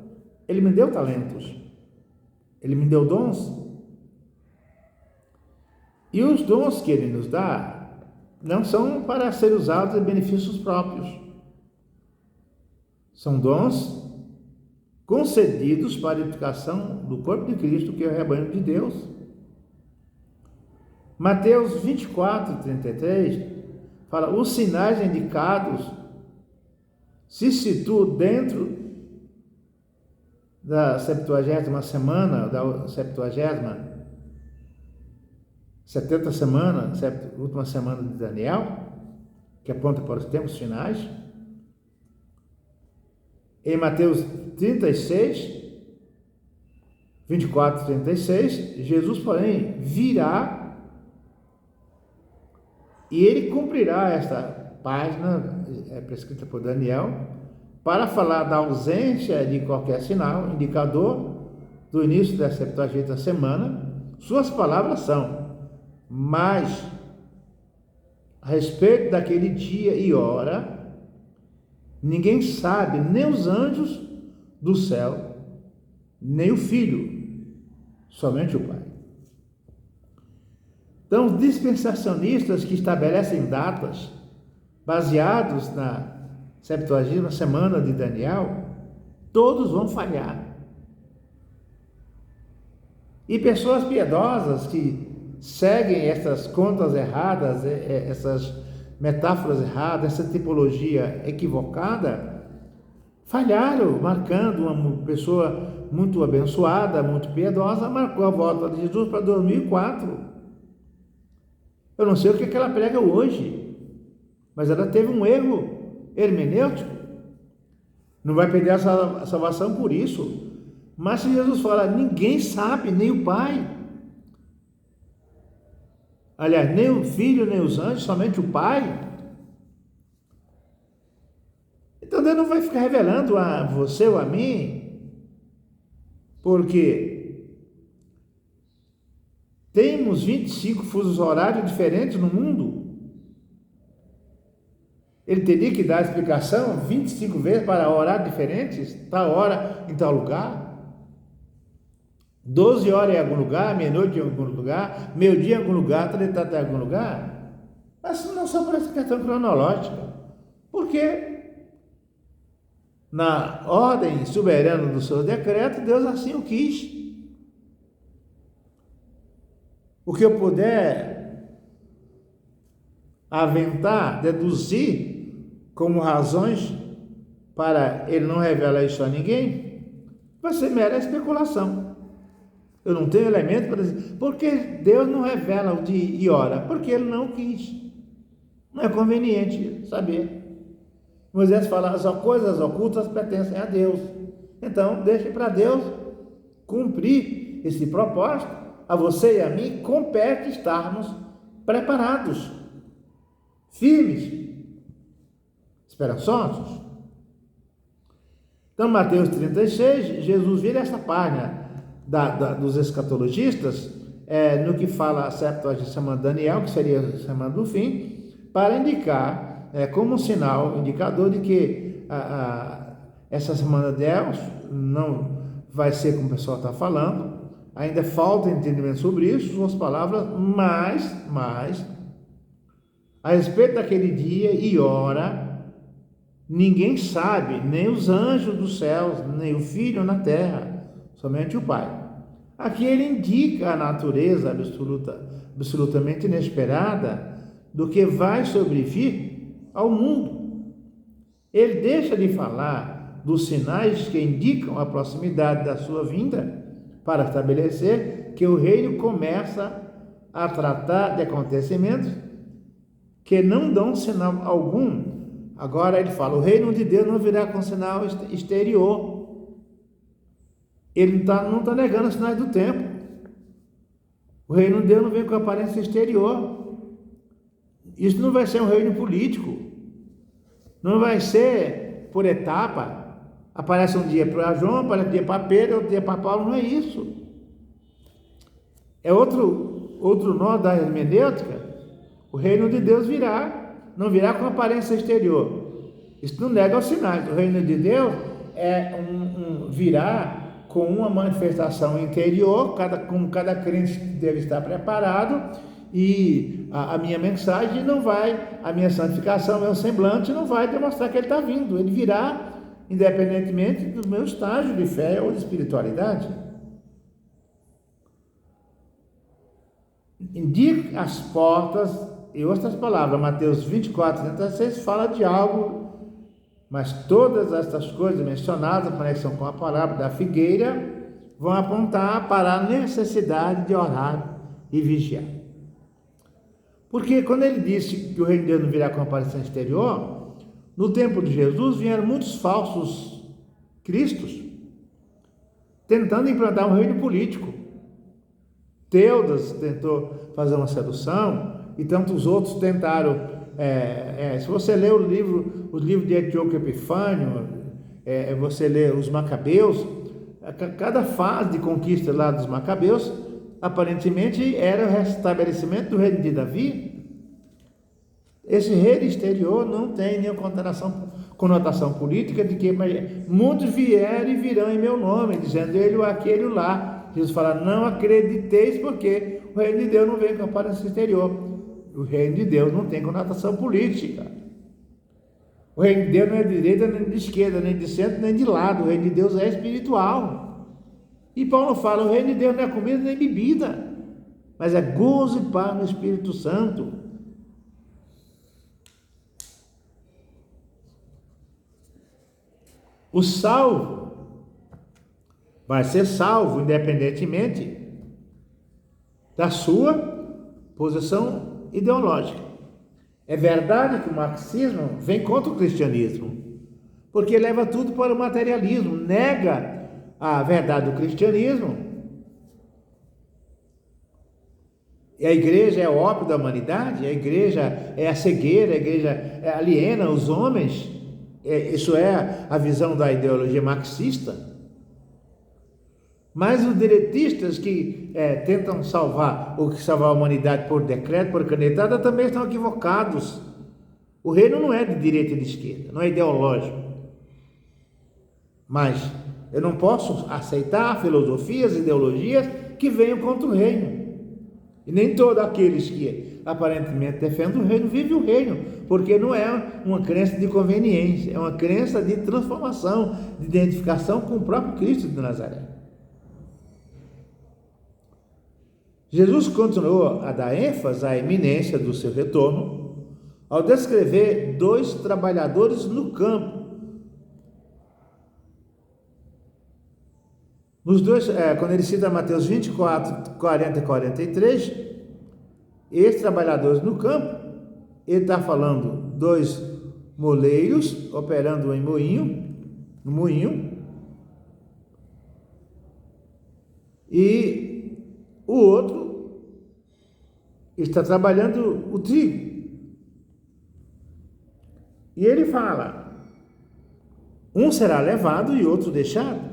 ele me deu talentos. Ele me deu dons. E os dons que ele nos dá não são para ser usados em benefícios próprios. São dons concedidos para a edificação do corpo de Cristo, que é o rebanho de Deus. Mateus 24, 33 fala: os sinais indicados se situam dentro da 70ª semana, da 70ª semana, última semana de Daniel, que aponta para os tempos finais. Em Mateus 36, 24, 36, Jesus, porém, virá e ele cumprirá esta página prescrita por Daniel para falar da ausência de qualquer sinal, indicador do início da 70ª semana. Suas palavras são: mas a respeito daquele dia e hora, ninguém sabe, nem os anjos do céu, nem o Filho, somente o Pai. Então, os dispensacionistas que estabelecem datas baseados na 70ª semana de Daniel, todos vão falhar. E pessoas piedosas que seguem essas contas erradas, essas metáforas erradas, essa tipologia equivocada, falharam, marcando uma pessoa muito abençoada, muito piedosa, marcou a volta de Jesus para 2004. Eu não sei o que ela prega hoje, mas ela teve um erro hermenêutico. Não vai perder a salvação por isso. Mas se Jesus fala: ninguém sabe, nem o Pai. Aliás, nem o Filho, nem os anjos, somente o Pai. Então Deus não vai ficar revelando a você ou a mim, porque temos 25 fusos horários diferentes no mundo. Ele teria que dar explicação 25 vezes para horários diferentes, tal hora em tal lugar. 12 horas em algum lugar, meia-noite em algum lugar, meio-dia em algum lugar, 30 em algum lugar. Mas não só por essa questão cronológica. Porque na ordem soberana do seu decreto, Deus assim o quis. O que eu puder aventar, deduzir como razões para ele não revelar isso a ninguém, vai ser mera especulação. Eu não tenho elemento para dizer, porque Deus não revela o dia e hora? Porque ele não quis. Não é conveniente saber. Moisés fala: as coisas ocultas pertencem a Deus. Então, deixe para Deus cumprir esse propósito. A você e a mim compete estarmos preparados, firmes, esperançosos. Então, Mateus 36, Jesus vira essa página dos escatologistas, no que fala a 70ª semana de Daniel, que seria a semana do fim, para indicar, como um sinal, indicador de que essa semana de Deus não vai ser como o pessoal está falando. Ainda falta entendimento sobre isso, suas palavras, mas, a respeito daquele dia e hora, ninguém sabe, nem os anjos dos céus, nem o Filho na terra, somente o Pai. Aqui ele indica a natureza absolutamente inesperada do que vai sobrevir ao mundo. Ele deixa de falar dos sinais que indicam a proximidade da sua vinda, para estabelecer que o reino começa a tratar de acontecimentos que não dão sinal algum. Agora ele fala, o reino de Deus não virá com sinal exterior. Ele não tá negando os sinais do tempo. O reino de Deus não vem com aparência exterior. Isso não vai ser um reino político. Não vai ser por etapa. Aparece um dia para João, aparece um dia para Pedro, outro dia para Paulo. Não é isso. É outro nó da hermenêutica. O reino de Deus virá, não virá com aparência exterior. Isso não nega os sinais. O reino de Deus virá com uma manifestação interior, como cada crente deve estar preparado, e a minha mensagem não vai, a minha santificação, meu semblante não vai demonstrar que ele está vindo. Ele virá independentemente do meu estágio de fé ou de espiritualidade. Indica as portas, e outras palavras, Mateus 24, 36, fala de algo, mas todas estas coisas mencionadas em conexão com a parábola da figueira vão apontar para a necessidade de orar e vigiar. Porque quando ele disse que o reino de Deus não virá com aparição exterior, no tempo de Jesus vieram muitos falsos cristos tentando implantar um reino político. Teudas tentou fazer uma sedução e tantos outros tentaram. Se você lê os livros de Antíoco Epifânio, você lê os Macabeus, cada fase de conquista lá dos Macabeus, aparentemente era o restabelecimento do reino de Davi. Esse reino exterior não tem nenhuma conotação política de que muitos vieram e virão em meu nome, dizendo ele ou aquele lá. Jesus fala, não acrediteis, porque o reino de Deus não vem com aparência exterior. O reino de Deus não tem conotação política. O reino de Deus não é de direita, nem de esquerda, nem de centro, nem de lado. O reino de Deus é espiritual. E Paulo fala, o reino de Deus não é comida nem bebida, mas é gozo e paz no Espírito Santo. O salvo vai ser salvo independentemente da sua posição ideológica. É verdade que o marxismo vem contra o cristianismo, porque leva tudo para o materialismo, nega a verdade do cristianismo. E a igreja é o ópio da humanidade, a igreja é a cegueira, a igreja aliena os homens. Isso é a visão da ideologia marxista. Mas os direitistas que tentam salvar a humanidade por decreto, por canetada, também estão equivocados. O reino não é de direita e de esquerda, não é ideológico. Mas eu não posso aceitar filosofias, ideologias que venham contra o reino. E nem todos aqueles que aparentemente defendem o reino vivem o reino, porque não é uma crença de conveniência, é uma crença de transformação, de identificação com o próprio Cristo de Nazaré. Jesus continuou a dar ênfase à iminência do seu retorno ao descrever dois trabalhadores no campo. Nos dois, quando ele cita Mateus 24, 40 e 43, esses trabalhadores no campo, ele está falando dois moleiros operando no moinho, e o outro está trabalhando o trigo. E ele fala, um será levado e outro deixado.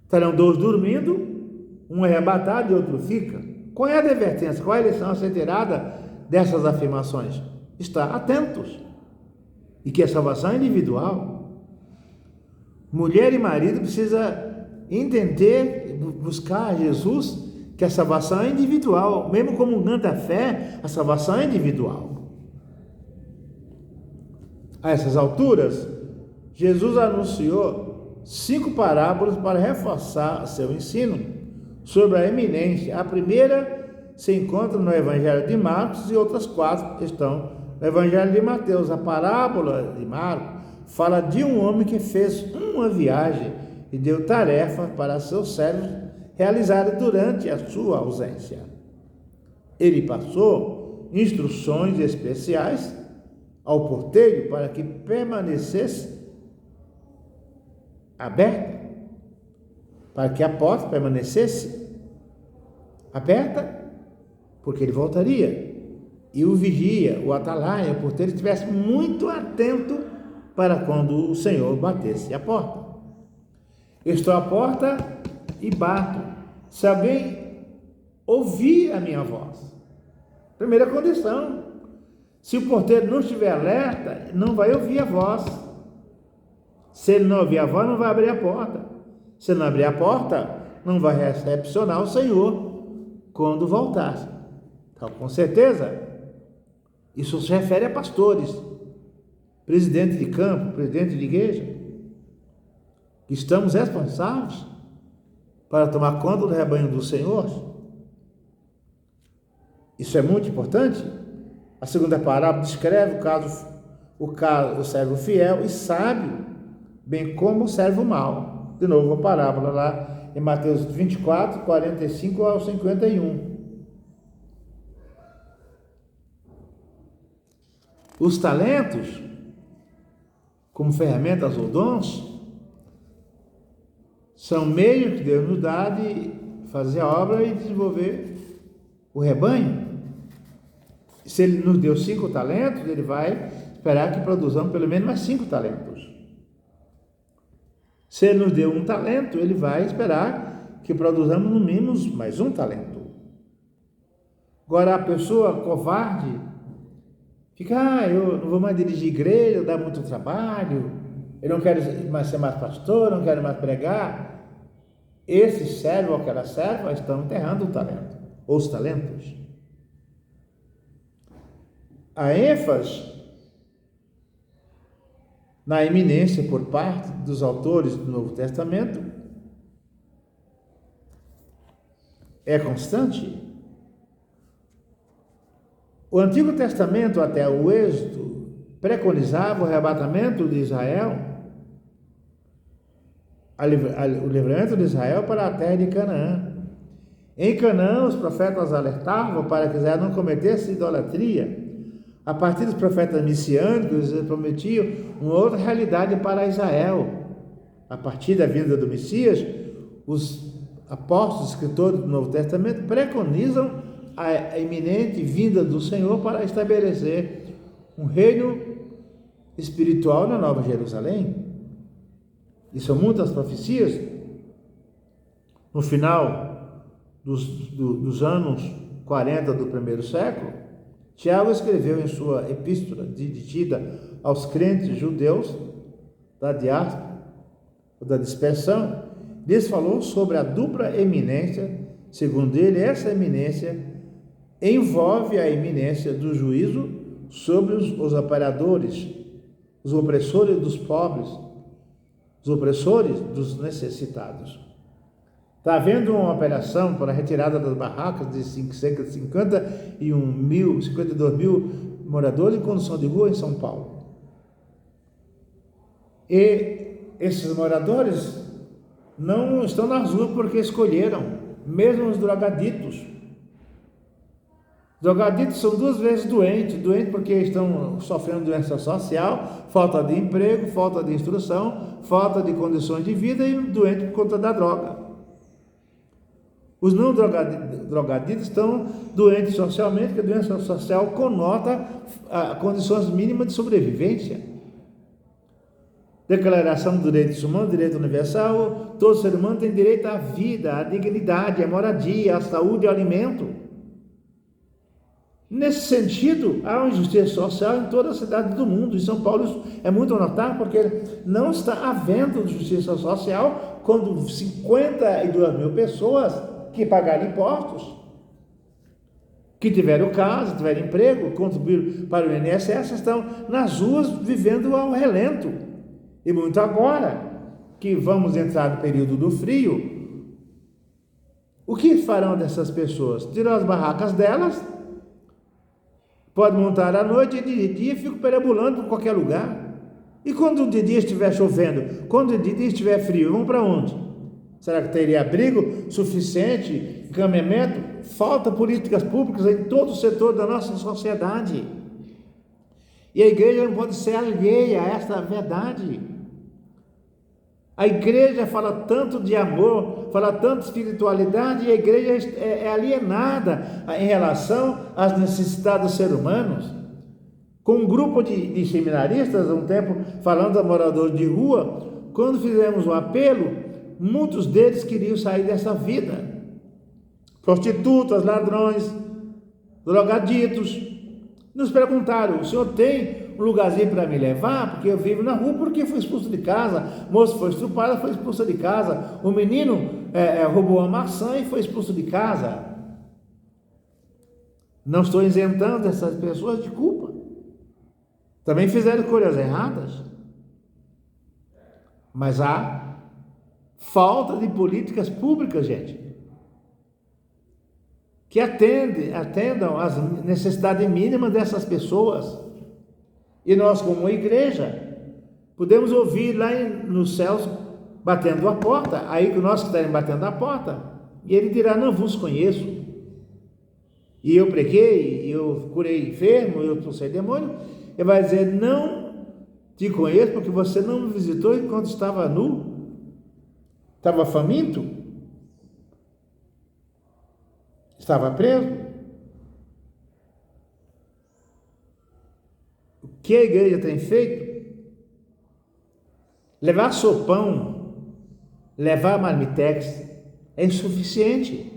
Estarão dois dormindo, um é arrebatado e outro fica. Qual é a advertência? Qual é a lição a ser tirada dessas afirmações? Estar atentos. E que a salvação é individual. Mulher e marido precisam entender, buscar Jesus, que a salvação é individual. Mesmo comungando a fé, a salvação é individual. A essas alturas, Jesus anunciou 5 parábolas para reforçar seu ensino sobre a iminência. A primeira se encontra no Evangelho de Marcos e outras 4 estão no Evangelho de Mateus. A parábola de Marcos fala de um homem que fez uma viagem e deu tarefa para seus servos realizarem durante a sua ausência. Ele passou instruções especiais ao porteiro para que permanecesse aberta, para que a porta permanecesse aberta, porque ele voltaria. E o vigia, o atalaia, o porteiro, estivesse muito atento para quando o Senhor batesse a porta. Eu estou à porta e bato. Se alguém ouvir a minha voz, primeira condição, se o porteiro não estiver alerta, não vai ouvir a voz. Se ele não ouvir a voz, não vai abrir a porta. Se não abrir a porta, não vai recepcionar o Senhor quando voltar. Então, com certeza, isso se refere a pastores, presidente de campo, presidente de igreja, que estamos responsáveis para tomar conta do rebanho do Senhor. Isso é muito importante. A segunda parábola descreve o servo fiel e sábio, bem como o servo mau. De novo, a parábola lá em Mateus 24, 45 ao 51. Os talentos, como ferramentas ou dons, são meios que Deus nos dá de fazer a obra e desenvolver o rebanho. Se Ele nos deu 5 talentos, Ele vai esperar que produzamos pelo menos mais 5 talentos. Se Ele nos deu 1 talento, Ele vai esperar que produzamos no mínimo mais 1 talento. Agora, a pessoa covarde fica, eu não vou mais dirigir igreja, dá muito trabalho, eu não quero mais ser mais pastor, não quero mais pregar. Esse servo ou aquela serva estão enterrando o talento, ou os talentos. A ênfase na eminência por parte dos autores do Novo Testamento é constante. O Antigo Testamento, até o Êxodo, preconizava o arrebatamento de Israel, o livramento de Israel para a terra de Canaã. Em Canaã, os profetas alertavam para que Israel não cometesse idolatria. A partir dos profetas messiânicos, eles prometiam uma outra realidade para Israel. A partir da vinda do Messias, os apóstolos, escritores do Novo Testamento, preconizam a iminente vinda do Senhor para estabelecer um reino espiritual na Nova Jerusalém. E são muitas profecias. No final dos anos 40 do primeiro século, Tiago escreveu em sua epístola dirigida aos crentes judeus da diáspora, da dispersão, lhes falou sobre a dupla eminência. Segundo ele, essa eminência envolve a iminência do juízo sobre os operadores, os opressores dos pobres, os opressores dos necessitados. Está havendo uma operação para a retirada das barracas de cerca de 52 mil moradores em condição de rua em São Paulo. E esses moradores não estão nas ruas porque escolheram, mesmo os drogaditos. Drogaditos são 2 vezes doentes porque estão sofrendo doença social, falta de emprego, falta de instrução, falta de condições de vida e doente por conta da droga. Os não drogaditos estão doentes socialmente, porque a doença social conota condições mínimas de sobrevivência. Declaração dos Direitos Humanos, direito universal, todo ser humano tem direito à vida, à dignidade, à moradia, à saúde e ao alimento. Nesse sentido, há uma injustiça social em toda a cidade do mundo. Em São Paulo isso é muito notável, porque não está havendo justiça social quando 52 mil pessoas que pagaram impostos, que tiveram casa, tiveram emprego, contribuíram para o INSS, estão nas ruas vivendo ao relento. E muito agora que vamos entrar no período do frio, o que farão dessas pessoas? Tiram as barracas delas, podem montar à noite e de dia ficam perambulando por qualquer lugar. E quando de dia estiver chovendo, quando de dia estiver frio, vão para onde? Será que teria abrigo suficiente, encaminhamento? falta políticas públicas em todo o setor da nossa sociedade. E a igreja não pode ser alheia a esta verdade. A igreja fala tanto de amor, fala tanto de espiritualidade, e a igreja é alienada em relação às necessidades dos seres humanos. Com um grupo de seminaristas, há um tempo, falando a moradores de rua, quando fizemos um apelo, muitos deles queriam sair dessa vida. Prostitutas, ladrões, drogaditos. Nos perguntaram: o senhor tem um lugarzinho para me levar? Porque eu vivo na rua, porque fui expulso de casa. O moço foi estuprado, foi expulso de casa. O menino roubou uma maçã e foi expulso de casa. Não estou isentando essas pessoas de culpa. Também fizeram coisas erradas. Mas há falta de políticas públicas, gente, que atendam às necessidades mínimas dessas pessoas. E nós, como igreja, podemos ouvir lá nos céus batendo a porta, aí que nós que estaremos batendo a porta, e ele dirá: não vos conheço. E eu preguei, eu curei enfermo, eu expulsei demônio. Ele vai dizer: não te conheço, porque você não me visitou enquanto estava nu, estava faminto, estava preso. O que a igreja tem feito? Levar sopão, levar marmitex é insuficiente.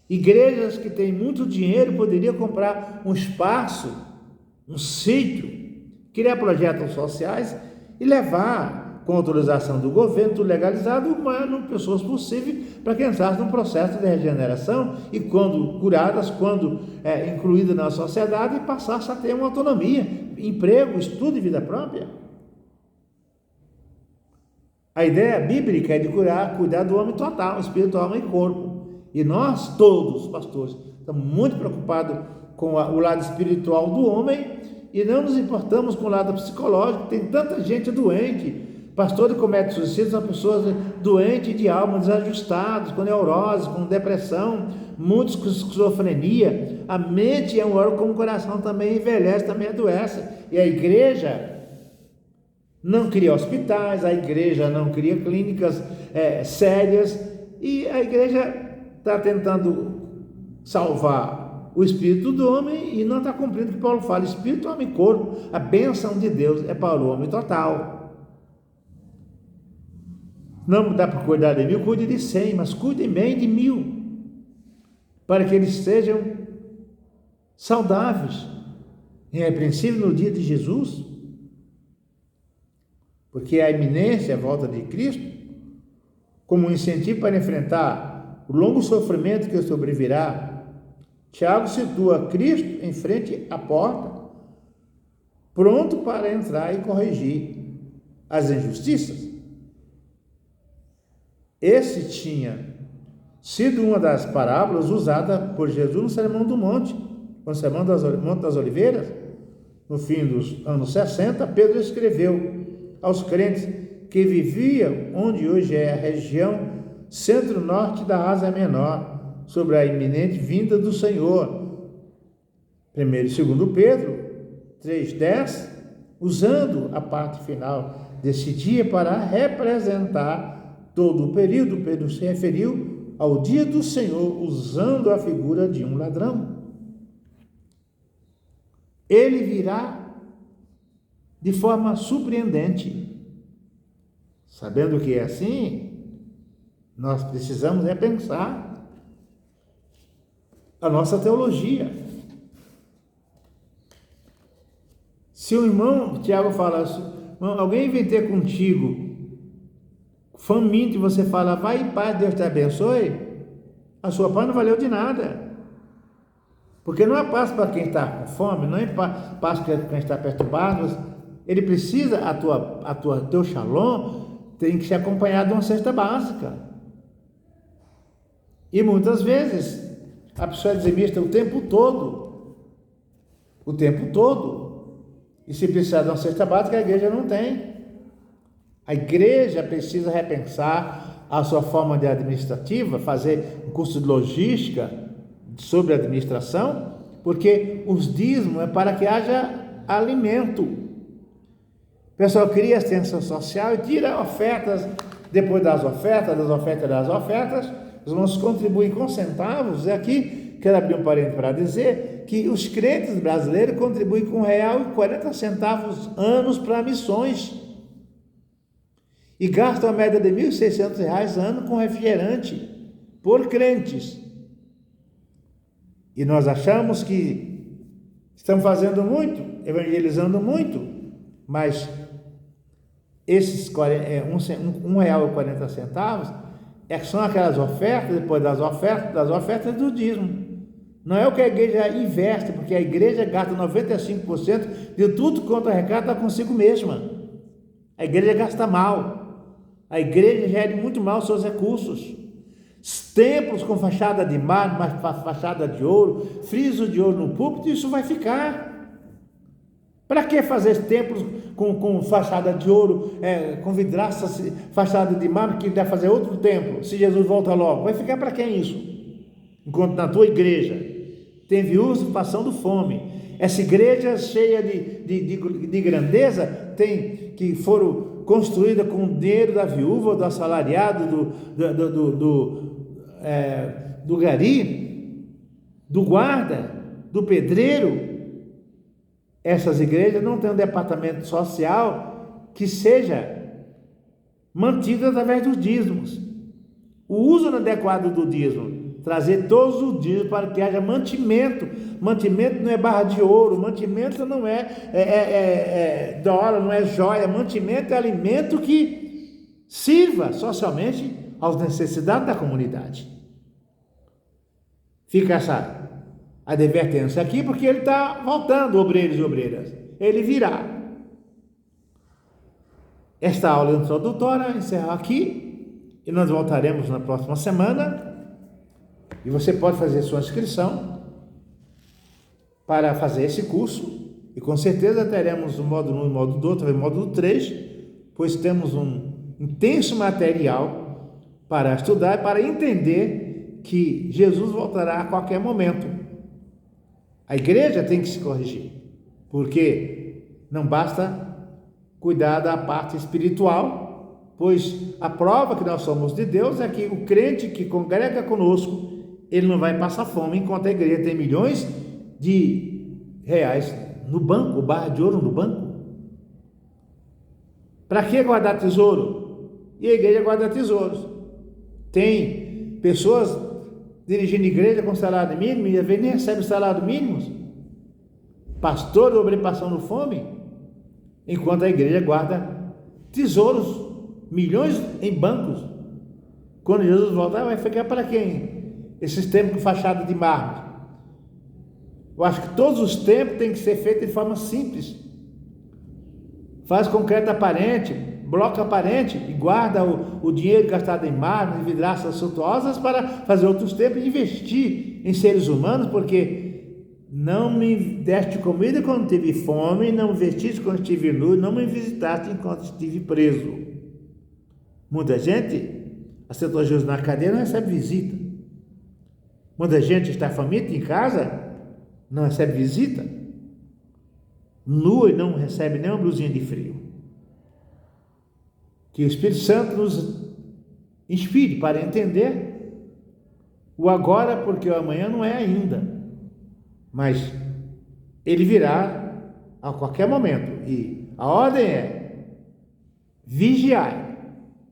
Igrejas que têm muito dinheiro poderiam comprar um espaço, um sítio, criar projetos sociais e levar, com autorização do governo, tudo legalizado, o maior de pessoas possível, para que entrasse num processo de regeneração e, quando curadas, quando incluídas na sociedade, passasse a ter uma autonomia, emprego, estudo e vida própria. A ideia bíblica é de cuidar do homem total, espírito, alma e corpo. E nós, todos, pastores, estamos muito preocupados com o lado espiritual do homem e não nos importamos com o lado psicológico. Tem tanta gente doente. Pastores que cometem suicídio são pessoas doentes de alma, desajustados, com neurose, com depressão, muitos com esquizofrenia. A mente é um órgão como o coração também envelhece, também adoece. E a igreja não cria hospitais, a igreja não cria clínicas sérias, e a igreja está tentando salvar o espírito do homem e não está cumprindo o que Paulo fala: espírito, alma e corpo. A bênção de Deus é para o homem total. Não dá para cuidar de 1000, cuide de 100, mas cuide bem de 1000, para que eles sejam saudáveis, irrepreensíveis no dia de Jesus, porque a iminência, a volta de Cristo, como um incentivo para enfrentar o longo sofrimento que sobrevirá, Tiago situa Cristo em frente à porta, pronto para entrar e corrigir as injustiças. Esse tinha sido uma das parábolas usadas por Jesus no Sermão do Monte, no Sermão Monte das Oliveiras. No fim dos anos 60, Pedro escreveu aos crentes que viviam onde hoje é a região centro-norte da Ásia Menor, sobre a iminente vinda do Senhor. 1 e 2 Pedro 3,10, usando a parte final desse dia para representar todo o período. Pedro se referiu ao dia do Senhor, usando a figura de um ladrão. Ele virá de forma surpreendente. Sabendo que é assim, nós precisamos pensar a nossa teologia. Se o irmão Tiago fala: alguém vem ter contigo faminto, e você fala: vai em paz, Deus te abençoe, a sua paz não valeu de nada. Porque não é paz para quem está com fome, não é paz para quem está perturbado. Ele precisa, teu shalom tem que ser acompanhado de uma cesta básica. E muitas vezes a pessoa é dizimista o tempo todo. E se precisar de uma cesta básica, a igreja não tem. A igreja precisa repensar a sua forma de administrativa, fazer um curso de logística, sobre a administração, porque os dízimos é para que haja alimento. O pessoal cria assistência social e tira ofertas, depois das ofertas, os irmãos contribuem com centavos. E aqui, quero abrir um parênteses para dizer que os crentes brasileiros contribuem com R$1,40 anos para missões. E gastam a média de R$1.600 ano com refrigerante, por crentes. E nós achamos que estamos fazendo muito, evangelizando muito, mas esses R$1,40 são aquelas ofertas, depois das ofertas do dízimo. Não é o que a igreja investe, porque a igreja gasta 95% de tudo quanto arrecada consigo mesma. A igreja gasta mal. A igreja gera muito mal os seus recursos. Templos com fachada de mármore, fachada de ouro, friso de ouro no púlpito, isso vai ficar. Para que fazer templos com fachada de ouro, com vidraças, fachada de mármore, que deve fazer outro templo, se Jesus volta logo? Vai ficar para quem isso? Enquanto na tua igreja tem viúvos passando fome, essa igreja cheia de grandeza, que foram construídas com o dinheiro da viúva, do assalariado, do gari, do guarda, do pedreiro. Essas igrejas não têm um departamento social que seja mantido através dos dízimos. O uso inadequado do dízimo, trazer todos os dízimos para que haja mantimento. Mantimento não é barra de ouro, mantimento não é dólar, não é joia. Mantimento é alimento que sirva socialmente às necessidades da comunidade. Fica essa advertência aqui, porque ele está voltando, obreiros e obreiras. Ele virá. Esta aula introdutória encerra aqui, e nós voltaremos na próxima semana, e você pode fazer sua inscrição para fazer esse curso, e com certeza teremos o módulo 1 e o módulo 2, talvez o módulo 3, pois temos um intenso material para estudar e para entender que Jesus voltará a qualquer momento. A igreja tem que se corrigir, porque não basta cuidar da parte espiritual, pois a prova que nós somos de Deus é que o crente que congrega conosco, ele não vai passar fome, enquanto a igreja tem milhões de reais no banco, barra de ouro no banco. Para que guardar tesouro? E a igreja guarda tesouros. Tem pessoas dirigindo igreja com salário mínimo e às vezes nem recebe salário mínimo. Pastor e obreiro passando fome, enquanto a igreja guarda tesouros, milhões em bancos. Quando Jesus voltar, vai ficar para quem? Esses templos com fachada de mármore. Eu acho que todos os templos têm que ser feitos de forma simples. Faz concreto aparente, bloco aparente e guarda o dinheiro gastado em mármore, em vidraças suntuosas para fazer outros templos e investir em seres humanos, porque não me deste comida quando tive fome, não me vestiste quando estive nu, não me visitaste enquanto estive preso. Muita gente aceitou Jesus na cadeia, não recebe visita. Muita gente está faminta em casa, não recebe visita. Nua e não recebe nem uma blusinha de frio. Que o Espírito Santo nos inspire para entender o agora, porque o amanhã não é ainda, mas ele virá a qualquer momento, e a ordem é vigiar,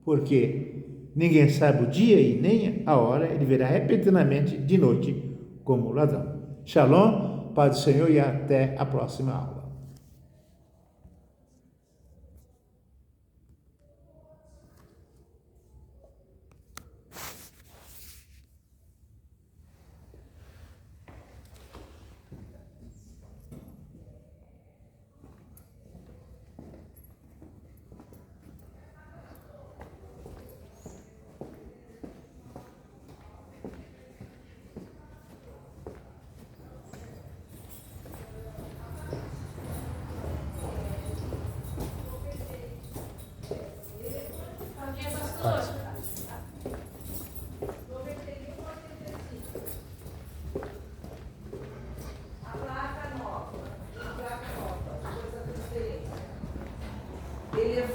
porque ninguém sabe o dia e nem a hora. Ele virá repentinamente de noite como ladrão. Shalom, paz do Senhor, e até a próxima aula.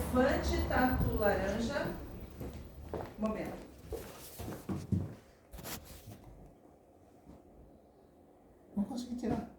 elefante, tatu laranja. Momento. Não consegui tirar.